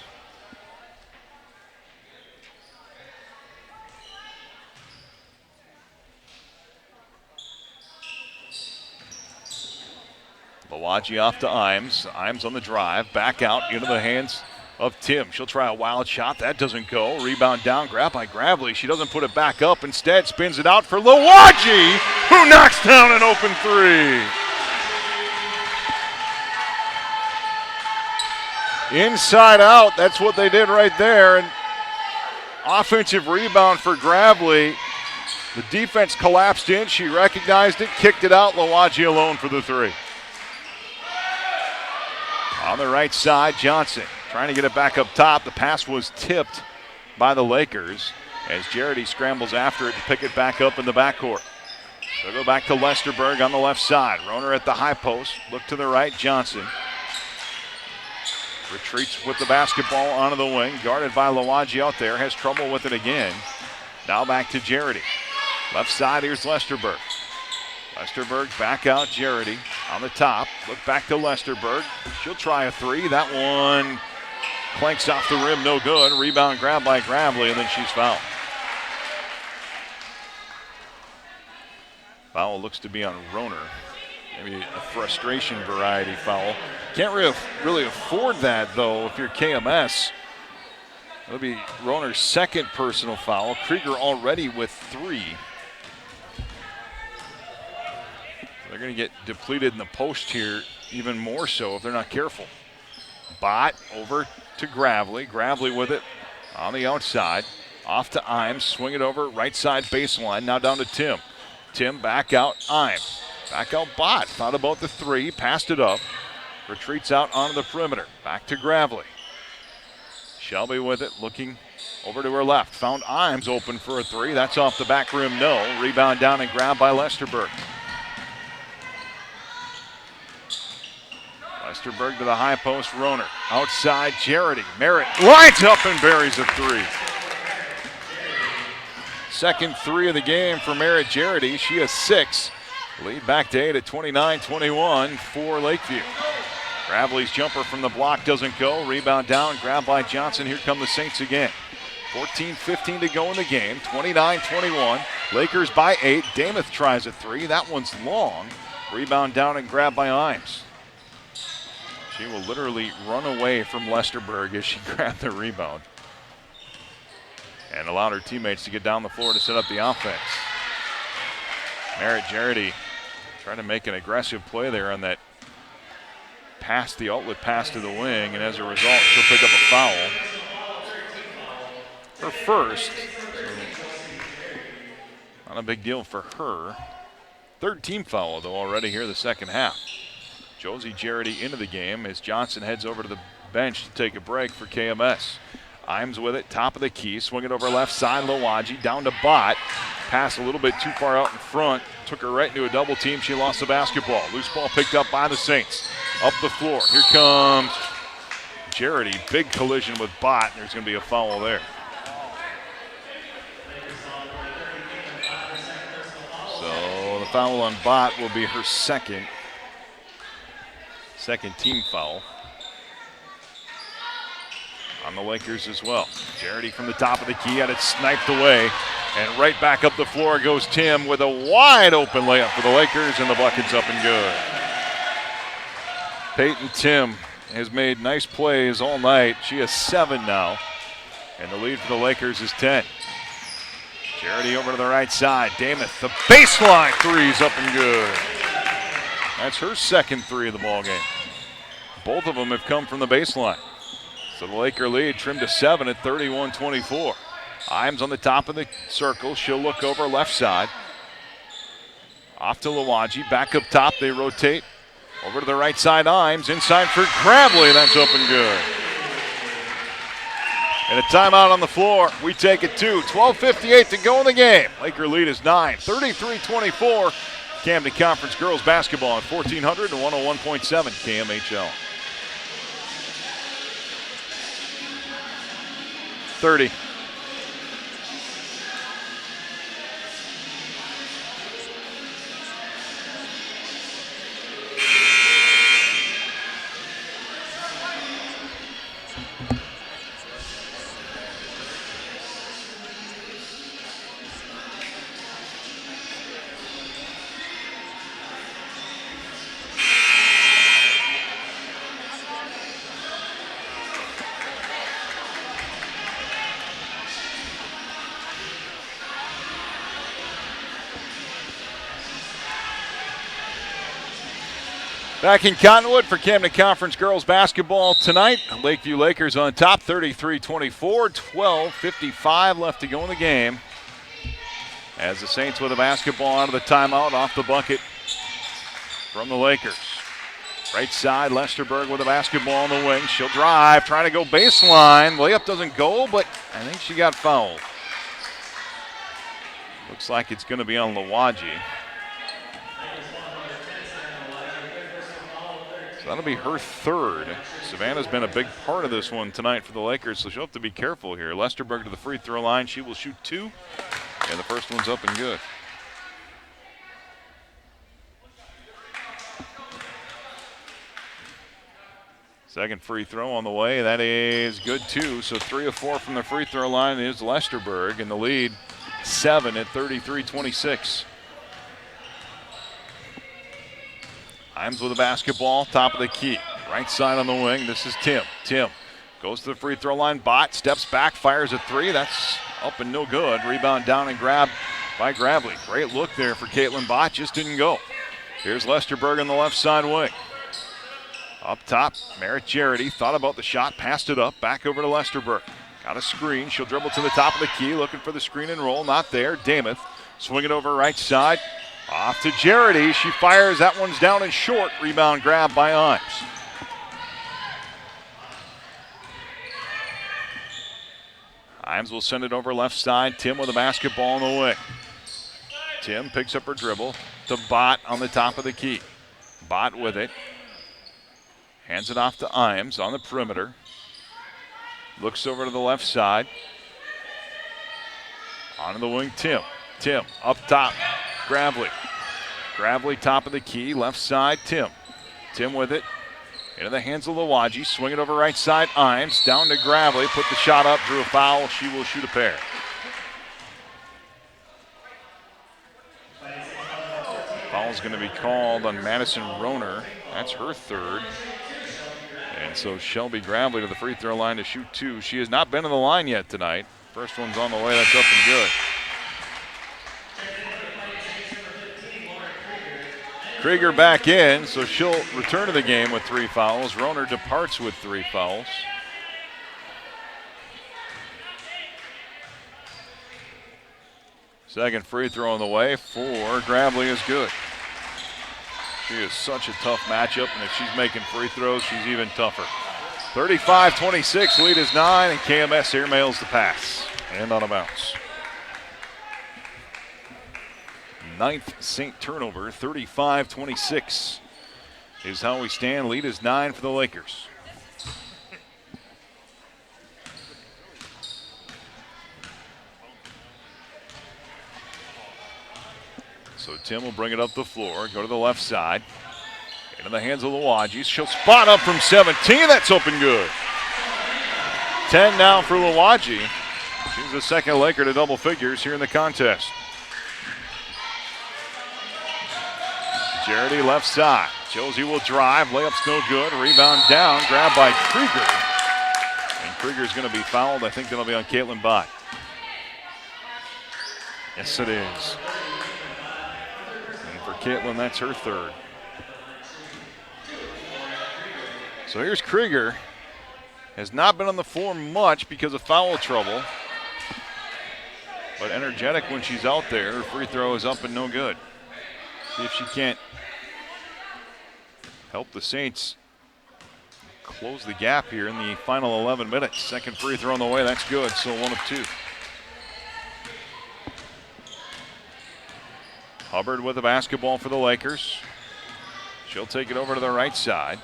Lawaji off to Imes. Imes on the drive. Back out into the hands of Tim. She'll try a wild shot. That doesn't go. Rebound down. Grab by Gravely. She doesn't put it back up. Instead, spins it out for Lawaji, who knocks down an open three. Inside out. That's what they did right there. And offensive rebound for Gravely. The defense collapsed in. She recognized it, kicked it out. Lawaji alone for the three. On the right side, Johnson trying to get it back up top. The pass was tipped by the Lakers as Jarrety scrambles after it to pick it back up in the backcourt. They'll go back to Lesterberg on the left side. Roner at the high post. Look to the right, Johnson. Retreats with the basketball onto the wing. Guarded by Lawaji out there. Has trouble with it again. Now back to Jarity. Left side, here's Lesterberg. Lesterberg back out, Jarity on the top. Look back to Lesterberg. She'll try a three. That one clanks off the rim, no good. Rebound grab by Gravely, and then she's fouled. Foul looks to be on Roner. Maybe a frustration variety foul. Can't really afford that, though, if you're KMS. It'll be Roner's second personal foul. Krieger already with 3. They're going to get depleted in the post here even more so if they're not careful. Bott over to Gravely. Gravely with it on the outside. Off to Imes. Swing it over. Right side baseline. Now down to Tim. Tim back out. Imes. Back out Bott. Thought about the 3. Passed it up. Retreats out onto the perimeter. Back to Gravely. Shelby with it. Looking over to her left. Found Imes open for a 3. That's off the back rim. No. Rebound down and grabbed by Lesterberg. Lesterberg to the high post, Roner. Outside, Jarity. Merritt lines up and buries a 3. Second 3 of the game for Merritt Jarity. She has 6. Lead back to 8 at 29-21 for Lakeview. Gravely's jumper from the block doesn't go. Rebound down, grabbed by Johnson. Here come the Saints again. 14-15 to go in the game. 29-21. Lakers by 8. Damath tries a 3. That one's long. Rebound down and grabbed by Imes. She will literally run away from Lesterberg as she grabbed the rebound and allowed her teammates to get down the floor to set up the offense. Merritt Jarity trying to make an aggressive play there on that pass, the outlet pass to the wing, and as a result, she'll pick up a foul. Her first. Not a big deal for her. Third team foul, though, already here the second half. Josie Jarity into the game as Johnson heads over to the bench to take a break for KMS. Imes with it, top of the key, swing it over left side, Lawaji, down to Bott. Pass a little bit too far out in front, took her right into a double team, she lost the basketball. Loose ball picked up by the Saints. Up the floor, here comes Jarity, big collision with Bott, there's going to be a foul there. So the foul on Bott will be her second team foul on the Lakers as well. Jarity from the top of the key had it sniped away, and right back up the floor goes Tim with a wide open layup for the Lakers, and the bucket's up and good. Peyton Tim has made nice plays all night. She has 7 now, and the lead for the Lakers is 10. Jarity over to the right side. Damath, the baseline 3's up and good. That's her second 3 of the ball game. Both of them have come from the baseline. So the Laker lead trimmed to 7 at 31-24. Imes on the top of the circle. She'll look over left side. Off to Lawaji. Back up top. They rotate. Over to the right side. Imes. Inside for Gravely. That's up and good. And a timeout on the floor. We take it 2. 12:58 to go in the game. Laker lead is 9. 33-24. Camden Conference girls basketball on 1400 and 101.7 KMHL. 30. Back in Cottonwood for Camden Conference girls basketball tonight. Lakeview Lakers on top, 33-24, 12:55 left to go in the game. As the Saints with a basketball out of the timeout, off the bucket from the Lakers. Right side, Lesterberg with a basketball on the wing. She'll drive, trying to go baseline. Layup doesn't go, but I think she got fouled. Looks like it's going to be on Lawaji. So that'll be her third. Savannah's been a big part of this one tonight for the Lakers, so she'll have to be careful here. Lesterberg to the free throw line. She will shoot 2, and the first one's up and good. Second free throw on the way. That is good, too. So 3 of 4 from the free throw line is Lesterberg, and the lead 7 at 33-26. Himes with the basketball, top of the key. Right side on the wing. This is Tim. Tim goes to the free throw line. Bott steps back, fires a 3. That's up and no good. Rebound down and grab by Gravely. Great look there for Caitlin Bott. Just didn't go. Here's Lesterberg on the left side wing. Up top, Merritt Jarity thought about the shot, passed it up, back over to Lesterberg. Got a screen, she'll dribble to the top of the key, looking for the screen and roll, not there. Dameth, swing it over right side, off to Jarity. She fires, that one's down and short. Rebound grab by Himes. Himes will send it over left side. Tim with the basketball in the wing. Tim picks up her dribble to Bott on the top of the key. Bott with it. Hands it off to Himes on the perimeter. Looks over to the left side. Onto the wing, Tim. Tim up top, Gravely. Gravely top of the key, left side, Tim. Tim with it. Into the hands of Lawaji. Swing it over right side, Himes. Down to Gravely. Put the shot up, drew a foul. She will shoot a pair. Foul's going to be called on Madison Rohner. That's her third. And so Shelby Gravely to the free throw line to shoot 2. She has not been on the line yet tonight. First one's on the way. That's up and good. Krieger back in, so she'll return to the game with 3 fouls. Rohner departs with 3 fouls. Second free throw on the way for Gravely is good. She is such a tough matchup, and if she's making free throws, she's even tougher. 35-26, lead is 9, and KMS airmails the pass. And on a bounce. 9th St. turnover, 35-26 is how we stand. Lead is 9 for the Lakers. So Tim will bring it up the floor, go to the left side. Into the hands of Lawaji. She'll spot up from 17. That's open good. 10 now for Lawaji. She's the second Laker to double figures here in the contest. Jarity left side. Josie will drive. Layup's no good. Rebound down. Grabbed by Krieger. And Krieger's going to be fouled. I think that'll be on Caitlin Bott. Yes, it is. And for Caitlin, that's her third. So here's Krieger. Has not been on the floor much because of foul trouble. But energetic when she's out there. Her free throw is up and no good. See if she can't help the Saints close the gap here in the final 11 minutes. Second free throw on the way. That's good. So 1 of 2. Hubbard with the basketball for the Lakers. She'll take it over to the right side.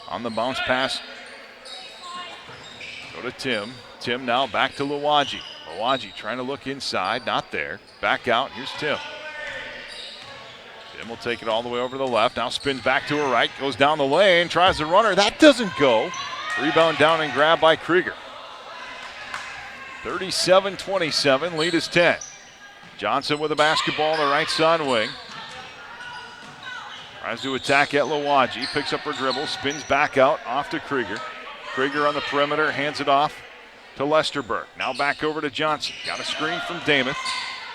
On the bounce pass. Go to Tim. Tim now back to Lawaji. Lawaji trying to look inside. Not there. Back out. Here's Tim. Tim will take it all the way over to the left. Now spins back to her right. Goes down the lane. Tries the runner. That doesn't go. Rebound down and grab by Krieger. 37-27. Lead is 10. Johnson with the basketball on the right side wing. Tries to attack at Lawaji. Picks up her dribble. Spins back out. Off to Krieger. Krieger on the perimeter. Hands it off to Lesterberg. Now back over to Johnson. Got a screen from Dameth.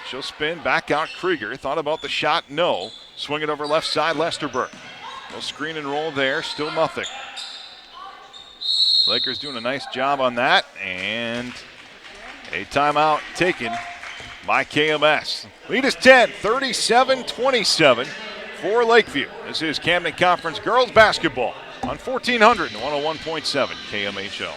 She'll spin back out. Krieger. Thought about the shot. No. Swing it over left side. Lesterberg. No screen and roll there. Still nothing. Lakers doing a nice job on that. And a timeout taken by KMS. Lead is 10. 37-27 for Lakeview. This is Camden Conference Girls Basketball on 1400 and 101.7 KMHL.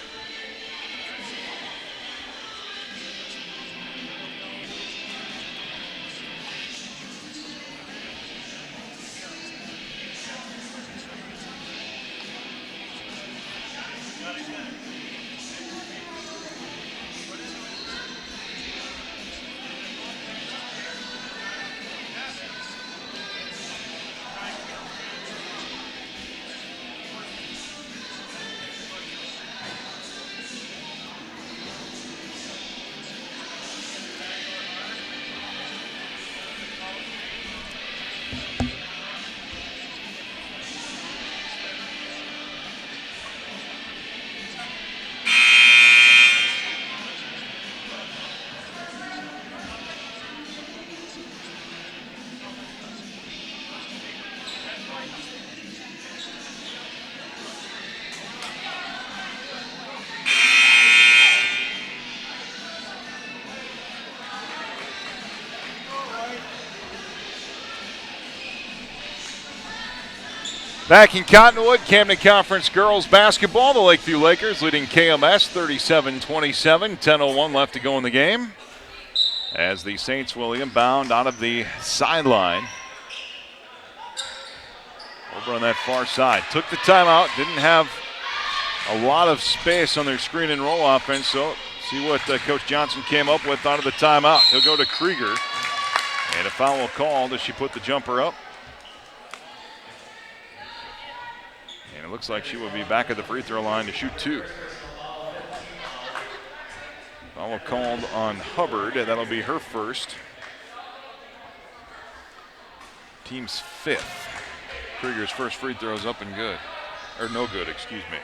Back in Cottonwood, Camden Conference girls basketball. The Lakeview Lakers leading KMS 37-27. 10:01 left to go in the game. As the Saints will inbound out of the sideline. Over on that far side. Took the timeout. Didn't have a lot of space on their screen and roll offense. So see what Coach Johnson came up with out of the timeout. He'll go to Krieger. And a foul called as she put the jumper up. And it looks like she will be back at the free throw line to shoot two. Foul called on Hubbard, and that'll be her first. Team's fifth. Krieger's first free throw is up and good. Or no good, excuse me.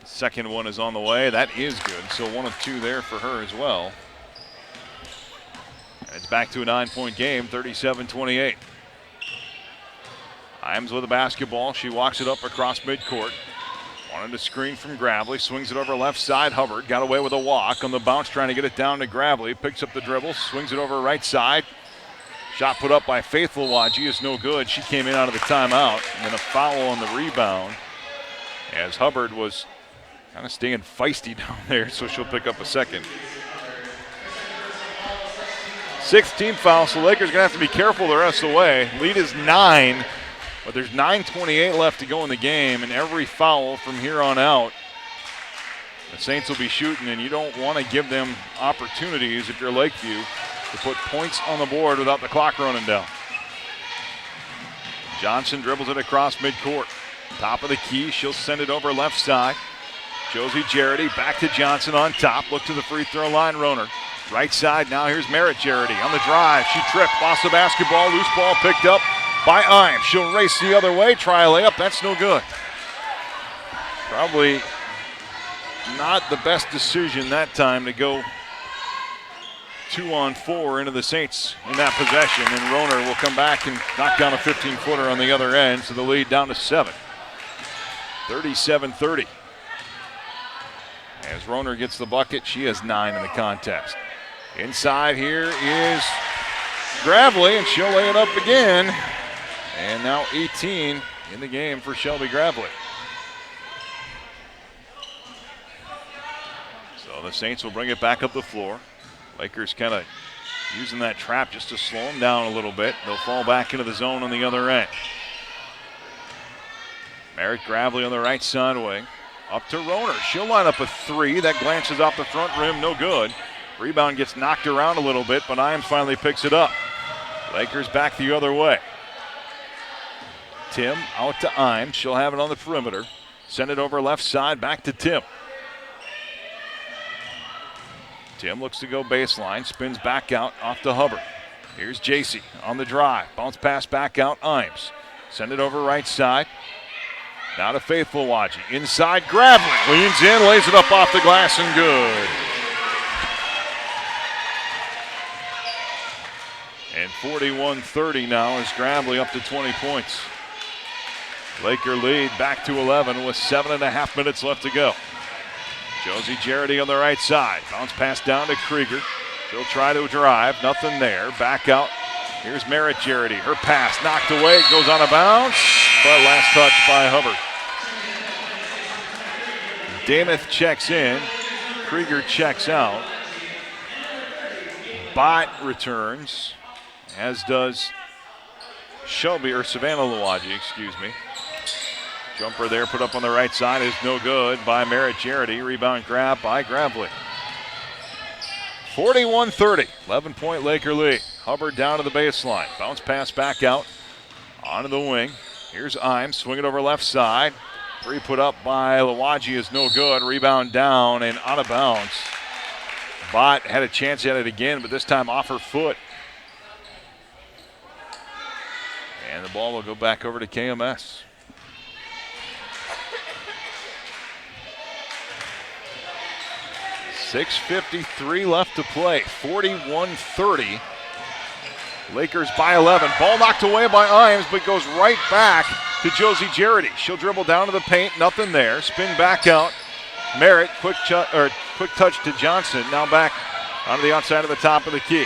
Second one is on the way. That is good. So 1 of 2 there for her as well. And it's back to a 9-point game, 37-28. Iams with the basketball. She walks it up across midcourt. Wanted to screen from Gravely. Swings it over left side. Hubbard got away with a walk on the bounce, trying to get it down to Gravely. Picks up the dribble. Swings it over right side. Shot put up by Faithful Waji is no good. She came in out of the timeout. And then a foul on the rebound as Hubbard was kind of staying feisty down there, so she'll pick up a second. 6th team foul, so Lakers going to have to be careful the rest of the way. Lead is 9, but there's 9:28 left to go in the game, and every foul from here on out, the Saints will be shooting, and you don't want to give them opportunities if you're Lakeview to put points on the board without the clock running down. Johnson dribbles it across midcourt. Top of the key, she'll send it over left side. Josie Jarity back to Johnson on top. Look to the free throw line, Roner. Right side, now here's Merritt Jarity on the drive. She tripped, lost the basketball, loose ball picked up by Imes. She'll race the other way, try a layup, that's no good. Probably not the best decision that time to go 2-on-4 into the Saints in that possession. And Roner will come back and knock down a 15-footer on the other end, so the lead down to 7. 37-30. As Roner gets the bucket, she has 9 in the contest. Inside here is Gravely, and she'll lay it up again. And now 18 in the game for Shelby Gravely. So the Saints will bring it back up the floor. Lakers kind of using that trap just to slow them down a little bit. They'll fall back into the zone on the other end. Merritt Gravely on the right side wing. Up to Roner. She'll line up a 3. That glances off the front rim, no good. Rebound gets knocked around a little bit, but Iams finally picks it up. Lakers back the other way. Tim out to Imes. She'll have it on the perimeter. Send it over left side, back to Tim. Tim looks to go baseline, spins back out, off to Hubbard. Here's JC on the drive. Bounce pass back out, Imes. Send it over right side. Now to Faithful Waji. Inside, Gravely leans in, lays it up off the glass and good. And 41-30 now as Gravely up to 20 points. Laker lead back to 11 with 7.5 minutes left to go. Josie Jarity on the right side. Bounce pass down to Krieger. She'll try to drive, nothing there. Back out. Here's Merritt Jarity. Her pass knocked away, goes on a bounce, but last touch by Hubbard. Damath checks in. Krieger checks out. Bott returns, as does Shelby, or Savannah Lawaji, excuse me. Jumper there put up on the right side is no good by Merritt Jarity. Rebound grab by Gravely. 41-30, 11-point Laker lead. Hubbard down to the baseline. Bounce pass back out onto the wing. Here's Imes, swing it over left side. 3 put up by Lawaji is no good. Rebound down and out of bounds. Bott had a chance at it again, but this time off her foot. And the ball will go back over to KMS. .6:53 left to play. 41-30. Lakers by 11. Ball knocked away by Imes, but goes right back to Josie Jarity. She'll dribble down to the paint, nothing there. Spin back out. Merritt, quick touch to Johnson. Now back onto the outside of the top of the key.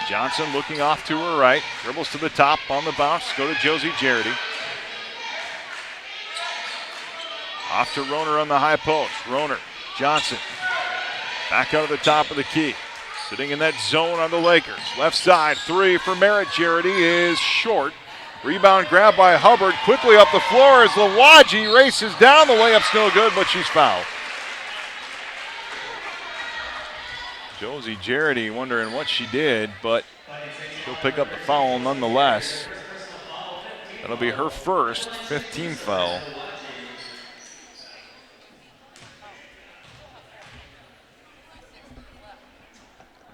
Johnson looking off to her right. Dribbles to the top on the bounce. Go to Josie Jarity. Off to Roner on the high post. Roner, Johnson. Back out of the top of the key. Sitting in that zone on the Lakers. Left side, three for Merritt. Jarity is short. Rebound grab by Hubbard. Quickly up the floor as Lawaji races down. The layup's no good, but she's fouled. Josie Jarity wondering what she did, but she'll pick up the foul nonetheless. That'll be her first 15th foul.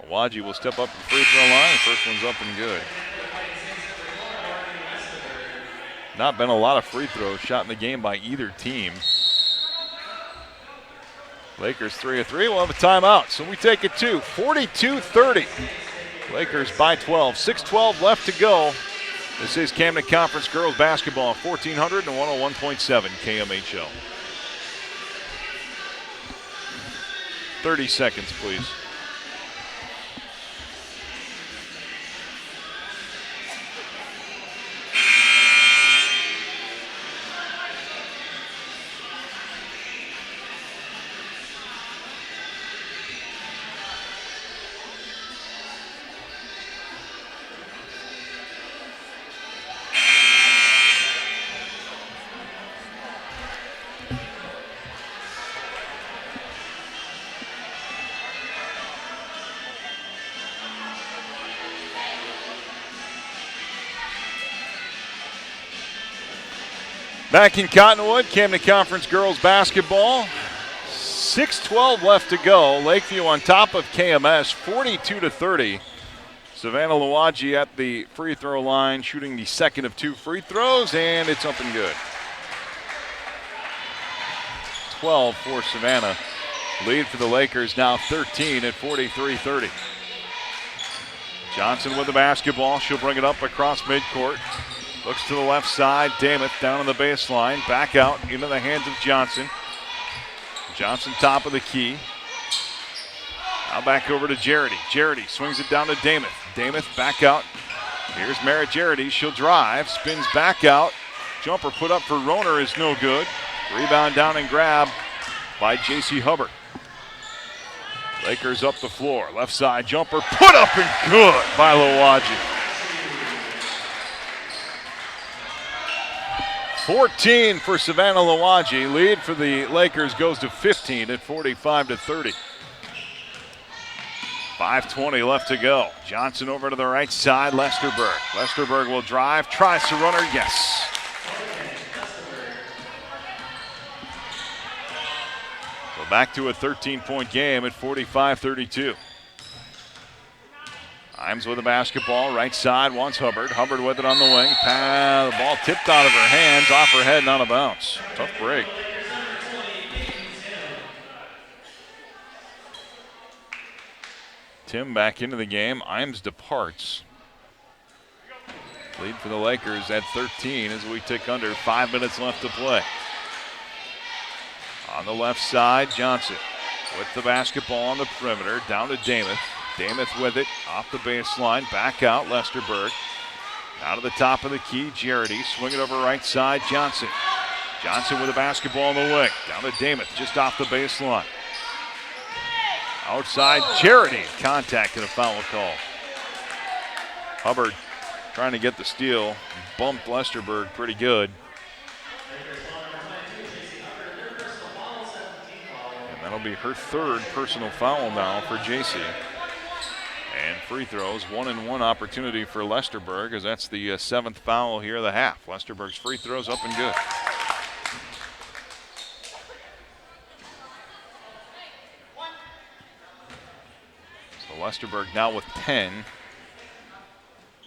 Lawaji will step up to the free throw line. The first one's up and good. Not been a lot of free throws shot in the game by either team. Lakers 3 of 3. We'll have a timeout, so we take it to 42-30. Lakers by 12. 6:12 left to go. This is Camden Conference Girls Basketball, 1400 and 101.7 KMHL. 30 seconds, please. Back in Cottonwood, Camden Conference Girls Basketball. 6:12 left to go. Lakeview on top of KMS, 42-30. Savannah Lawaji at the free throw line, shooting the second of two free throws, and it's up and good. 12 for Savannah. Lead for the Lakers now 13 at 43-30. Johnson with the basketball. She'll bring it up across midcourt. Looks to the left side. Dameth down on the baseline. Back out into the hands of Johnson. Johnson top of the key. Now back over to Jarity. Jarity swings it down to Dameth. Dameth back out. Here's Merritt Jarity. She'll drive. Spins back out. Jumper put up for Roner is no good. Rebound down and grab by J.C. Hubbard. Lakers up the floor. Left side jumper put up and good by Lawaji. 14 for Savannah Lawaji. Lead for the Lakers goes to 15 at 45-30. 5:20 left to go. Johnson over to the right side. Lesterberg. Lesterberg will drive. Tries to run her. Yes. So back to a 13-point game at 45-32. Imes with the basketball, right side, wants Hubbard. Hubbard with it on the wing. The ball tipped out of her hands, off her head and out of bounds. Tough break. Tim back into the game. Imes departs. Lead for the Lakers at 13 as we tick under. 5 minutes left to play. On the left side, Johnson with the basketball on the perimeter. Down to Dameth. Dameth with it, off the baseline, back out, Lesterberg. Out of the top of the key, Jarity. Swing it over right side, Johnson. Johnson with the basketball in the wing. Down to Dameth, just off the baseline. Outside, Jarity. Contact and a foul call. Hubbard trying to get the steal. Bumped Lesterberg pretty good. And that'll be her third personal foul now for JC. And free throws, 1-and-1 opportunity for Lesterberg, as that's the seventh foul here of the half. Lesterberg's free throws up and good. So Lesterberg now with 10.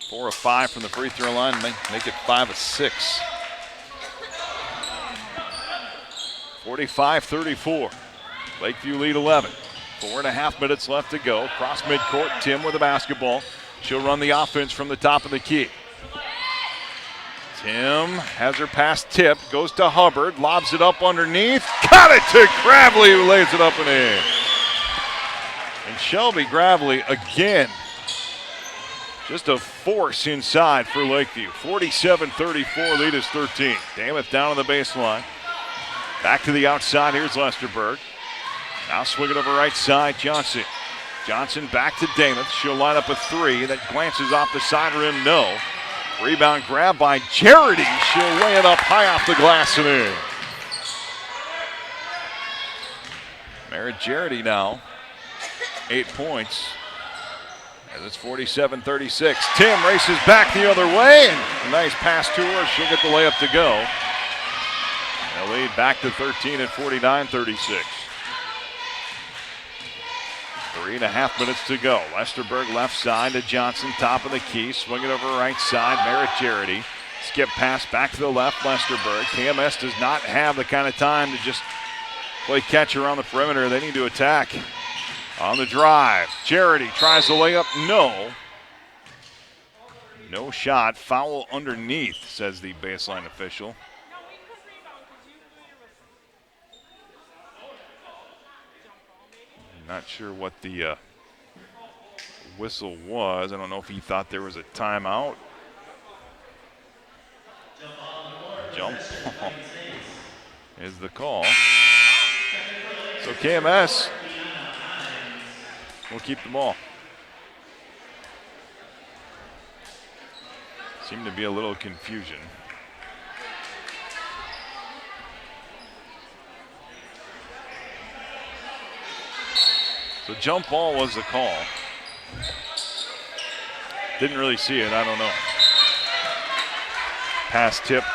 4 of 5 from the free throw line, make it 5 of 6. 45-34. Lakeview lead 11. 4.5 minutes left to go. Cross midcourt, Tim with the basketball. She'll run the offense from the top of the key. Tim has her pass tipped, goes to Hubbard, lobs it up underneath. Got it to Gravely, who lays it up and in. And Shelby Gravely again Just a force inside for Lakeview. 47-34, lead is 13. Damath down on the baseline. Back to the outside, here's Lesterberg. Now swing it over right side, Johnson. Johnson back to Damath. She'll line up a three. That glances off the side rim, no. Rebound grab by Charity. She'll lay it up high off the glass and in. Merritt Charity now, 8 points. As it's 47-36. Tim races back the other way, and a nice pass to her. She'll get the layup to go. The lead back to 13 at 49-36. 3.5 minutes to go. Lesterberg left side to Johnson, top of the key. Swing it over right side, Merritt Charity. Skip pass back to the left, Lesterberg. KMS does not have the kind of time to just play catch around the perimeter. They need to attack. On the drive, Charity tries to lay up, no. No shot, foul underneath, says the baseline official. Not sure what the whistle was. I don't know if he thought there was a timeout. Jump ball is the call. So KMS will keep the ball. Seemed to be a little confusion. So jump ball was the call. Didn't really see it, I don't know. Pass tipped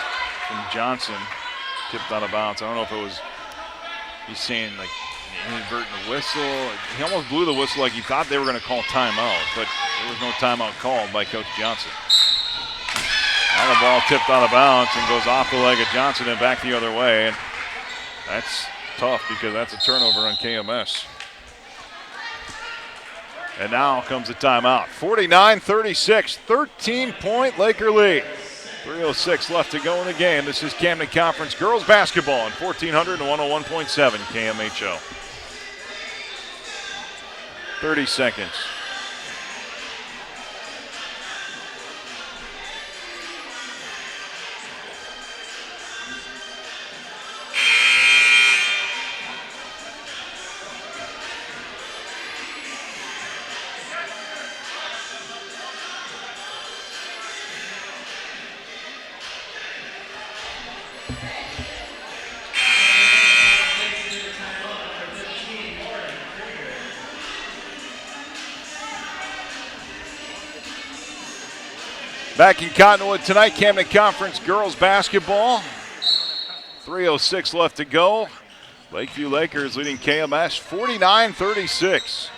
from Johnson, tipped out of bounds. I don't know if it was, he's saying like inadvertent whistle. He almost blew the whistle like he thought they were going to call timeout, but there was no timeout called by Coach Johnson. Now the ball tipped out of bounds and goes off the leg of Johnson and back the other way. And that's tough because that's a turnover on KMS. And now comes the timeout. 49-36, 13-point Laker lead. 3:06 left to go in the game. This is Camden Conference girls basketball on 1400 and 101.7 KMHO. 30 seconds. Back in Cottonwood tonight, Camden Conference girls basketball. 3:06 left to go. Lakeview Lakers leading KMS 49-36.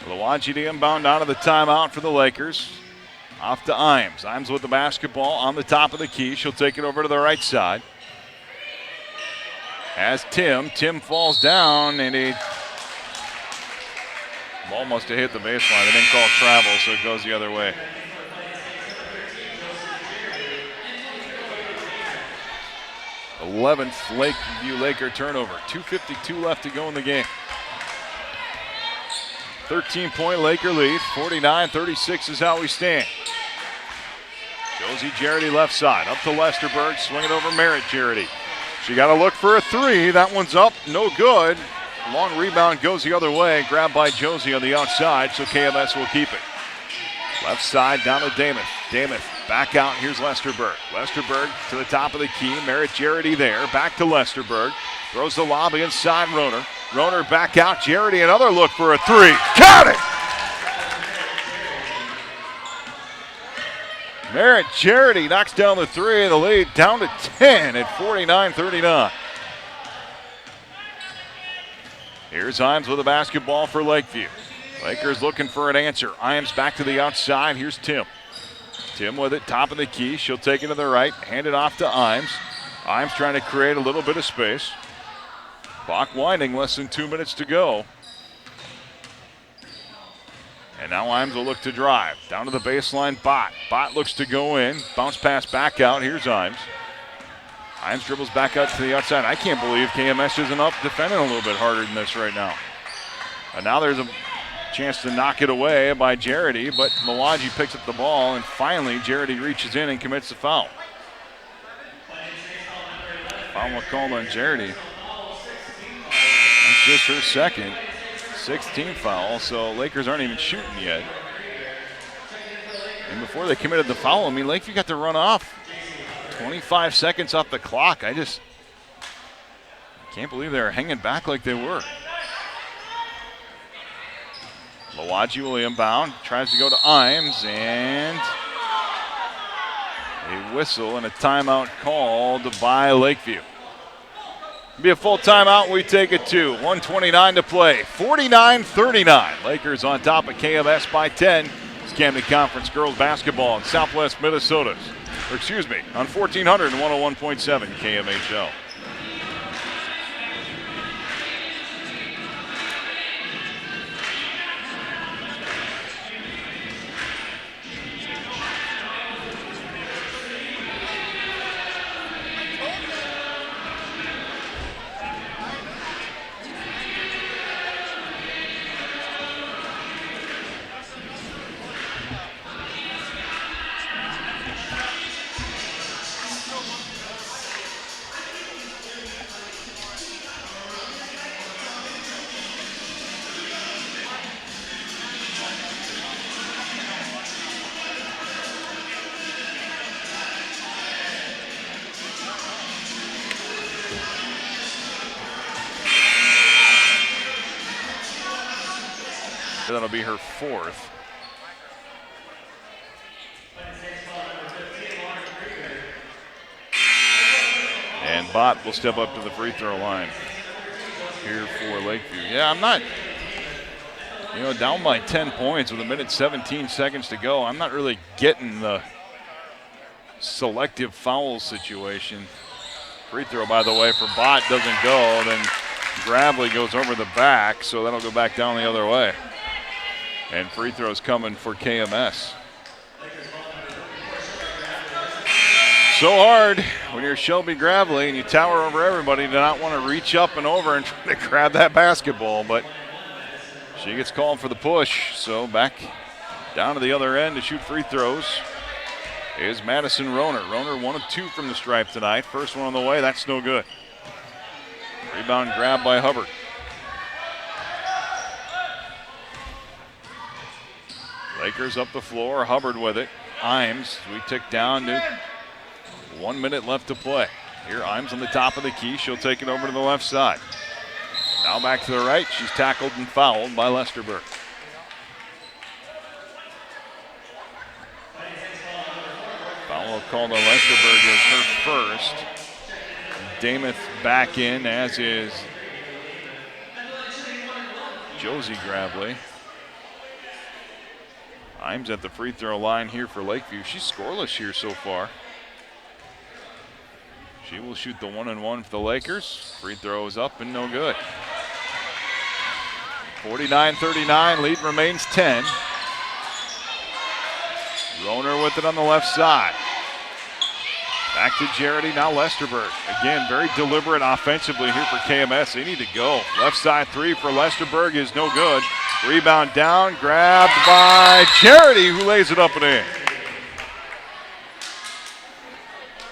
Lawajidi inbound out of the timeout for the Lakers. Off to Imes. Imes with the basketball on the top of the key. She'll take it over to the right side. As Tim falls down, and he ball must have hit the baseline. They didn't call travel, so it goes the other way. 11th Lakeview Laker turnover. 2:52 left to go in the game. 13-point Laker lead. 49-36 is how we stand. Josie Charity left side. Up to Lesterberg. Swing it over Merritt Charity. She got to look for a three. That one's up. No good. Long rebound goes the other way. Grabbed by Josie on the outside, so KMS will keep it. Left side down to Damath. Damath back out. Here's Lesterberg. Lesterberg to the top of the key. Merritt Charity there. Back to Lesterberg. Throws the lob inside Roner. Roner back out. Charity another look for a three. Got it! Merritt Charity knocks down the three. The lead down to 10 at 49-39. Here's Imes with the basketball for Lakeview. Lakers looking for an answer. Imes back to the outside. Here's Tim. Tim with it, top of the key. She'll take it to the right, hand it off to Imes. Imes trying to create a little bit of space. Clock winding, less than 2 minutes to go. And now Imes will look to drive. Down to the baseline, Bott. Bott looks to go in. Bounce pass back out. Here's Imes. Imes dribbles back out to the outside. I can't believe KMS isn't up defending a little bit harder than this right now. And now there's a Chance to knock it away by Jarity, but Malaji picks up the ball, and finally Jarity reaches in and commits the foul. Foul called on Jarity. That's just her second. 16th foul, so Lakers aren't even shooting yet. And before they committed the foul, I mean, Lakeview got to run off. 25 seconds off the clock. I just can't believe they were hanging back like they were. Malaji will inbound, tries to go to Imes, and a whistle and a timeout called by Lakeview. Be a full timeout. We take it to 1:29 to play. 49-39. Lakers on top of KMS by 10. It's Camden Conference girls basketball in Southwest Minnesota. On 1400 and 101.7 KMHL. That'll be her fourth. And Bott will step up to the free throw line here for Lakeview. Yeah, I'm not, down by 10 points with 1:17 seconds to go. I'm not really getting the selective foul situation. Free throw, by the way, for Bott doesn't go. Then Gravely goes over the back, so that'll go back down the other way. And free throws coming for KMS. So hard when you're Shelby Gravely and you tower over everybody to not want to reach up and over and try to grab that basketball, but she gets called for the push. So back down to the other end to shoot free throws is Madison Rohner. Rohner 1 of 2 from the stripe tonight. First one on the way, that's no good. Rebound grab by Hubbard. Lakers up the floor, Hubbard with it. Imes, we tick down to 1 minute left to play. Here, Imes on the top of the key. She'll take it over to the left side. Now back to the right. She's tackled and fouled by Lesterberg. Foul called on Lesterberg is her first. Damath back in, as is Josie Gravely. Imes at the free throw line here for Lakeview. She's scoreless here so far. She will shoot the 1-and-1 for the Lakers. Free throw is up and no good. 49-39, lead remains 10. Rohner with it on the left side. Back to Jarity, now Lesterberg. Again, very deliberate offensively here for KMS. They need to go. Left side three for Lesterberg is no good. Rebound down, grabbed by Jarity, who lays it up and in.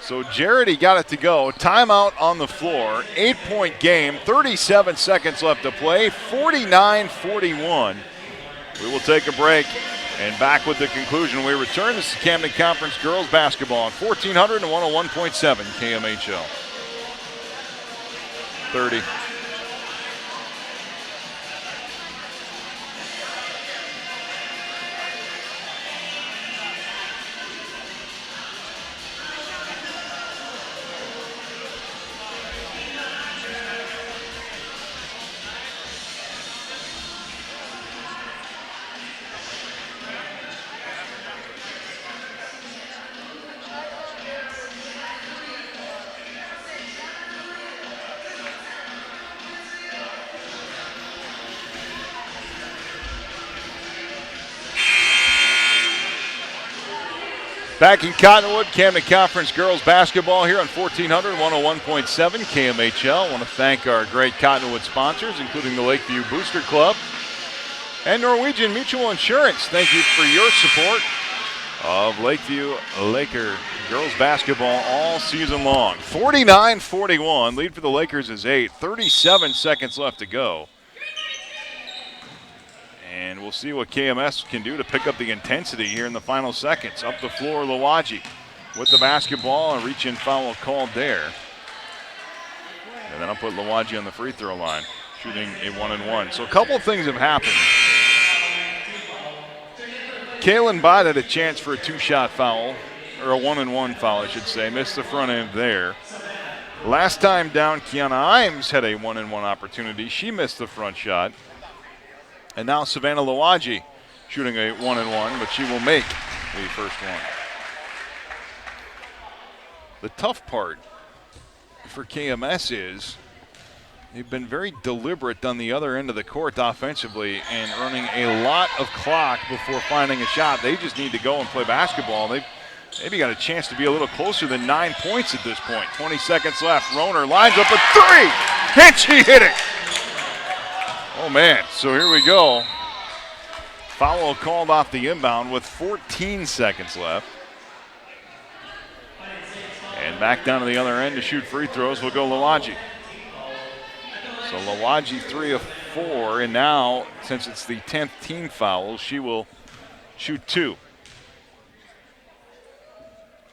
So Jarity got it to go. Timeout on the floor. 8-point game, 37 seconds left to play, 49-41. We will take a break. And back with the conclusion, we return. This is Camden Conference girls basketball on 1400 and 101.7 KMHL. 30. Back in Cottonwood, Camden Conference girls basketball here on 1400, 101.7 KMHL. I want to thank our great Cottonwood sponsors, including the Lakeview Booster Club. And Norwegian Mutual Insurance, thank you for your support of Lakeview Laker girls basketball all season long. 49-41, lead for the Lakers is 8, 37 seconds left to go. And we'll see what KMS can do to pick up the intensity here in the final seconds. Up the floor, Lawaji with the basketball, and reach-in foul called there. And then I'll put Lawaji on the free throw line, shooting a 1-and-1. So a couple of things have happened. Kaylin Bott had a chance for a 2-shot foul, or a 1-and-1 foul, I should say. Missed the front end there. Last time down, Kiana Imes had a 1-and-1 opportunity. She missed the front shot. And now Savannah Lawaji shooting a 1-and-1, but she will make the first one. The tough part for KMS is they've been very deliberate on the other end of the court offensively and running a lot of clock before finding a shot. They just need to go and play basketball. They've maybe got a chance to be a little closer than 9 points at this point. 20 seconds left. Roner lines up a three, and she hit it. Oh, man. So here we go. Foul called off the inbound with 14 seconds left. And back down to the other end to shoot free throws will go Lawaji. So Lawaji 3 of 4, and now, since it's the 10th team foul, she will shoot 2.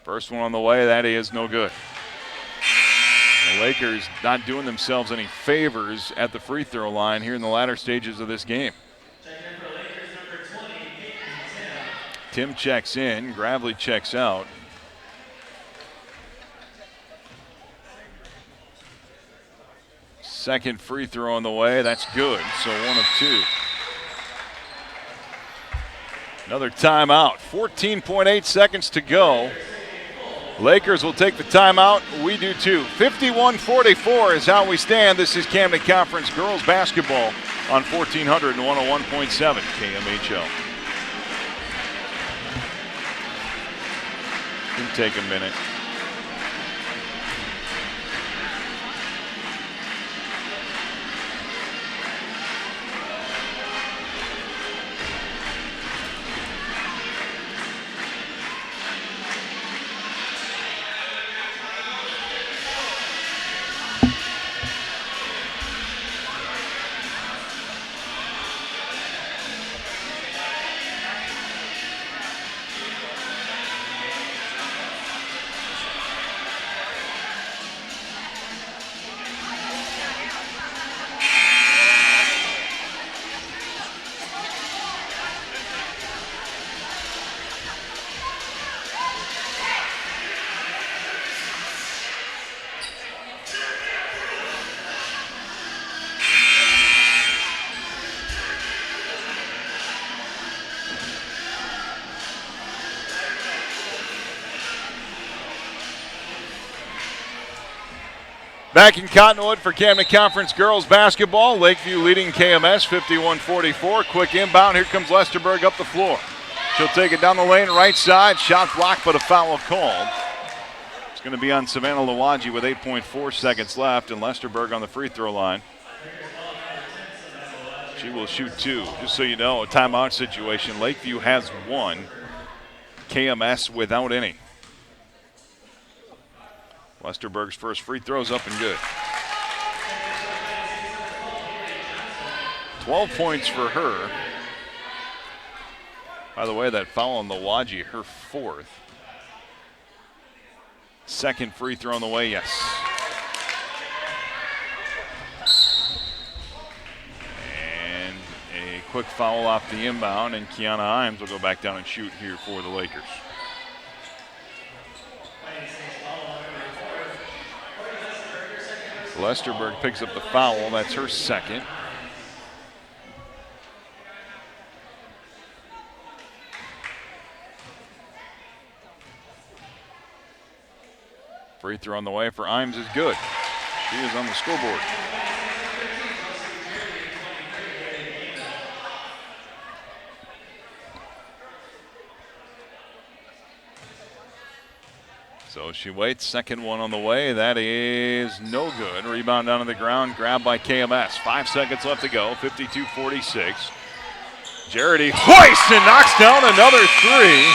First one on the way, that is no good. The Lakers not doing themselves any favors at the free throw line here in the latter stages of this game. Tim checks in, Gravely checks out. Second free throw on the way, that's good, so 1 of 2. Another timeout, 14.8 seconds to go. Lakers will take the timeout, we do too. 51-44 is how we stand. This is Camden Conference girls basketball on 1400 and 101.7 KMHL. Can take a minute. Back in Cottonwood for Camden Conference girls basketball. Lakeview leading KMS 51-44. Quick inbound. Here comes Lesterberg up the floor. She'll take it down the lane, right side. Shot blocked, but a foul called. It's going to be on Savannah Lawaji with 8.4 seconds left, and Lesterberg on the free throw line. She will shoot 2. Just so you know, a timeout situation. Lakeview has 1. KMS without any. Lesterberg's first free throw's up and good. 12 points for her. By the way, that foul on Lawaji, her 4th. Second free throw on the way, yes. And a quick foul off the inbound, and Kiana Imes will go back down and shoot here for the Lakers. Lesterberg picks up the foul. That's her second. Free throw on the way for Imes is good. She is on the scoreboard. So she waits, second one on the way. That is no good. Rebound down on the ground, grabbed by KMS. 5 seconds left to go, 52-46. Jarity hoists and knocks down another three,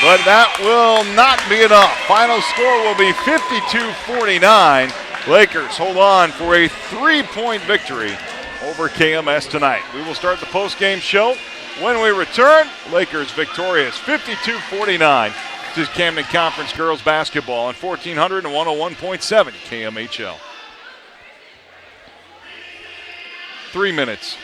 but that will not be enough. Final score will be 52-49. Lakers hold on for a 3-point victory over KMS tonight. We will start the post-game show when we return. Lakers victorious 52-49. This is Camden Conference girls basketball on 1400 and 101.7 KMHL. 3 minutes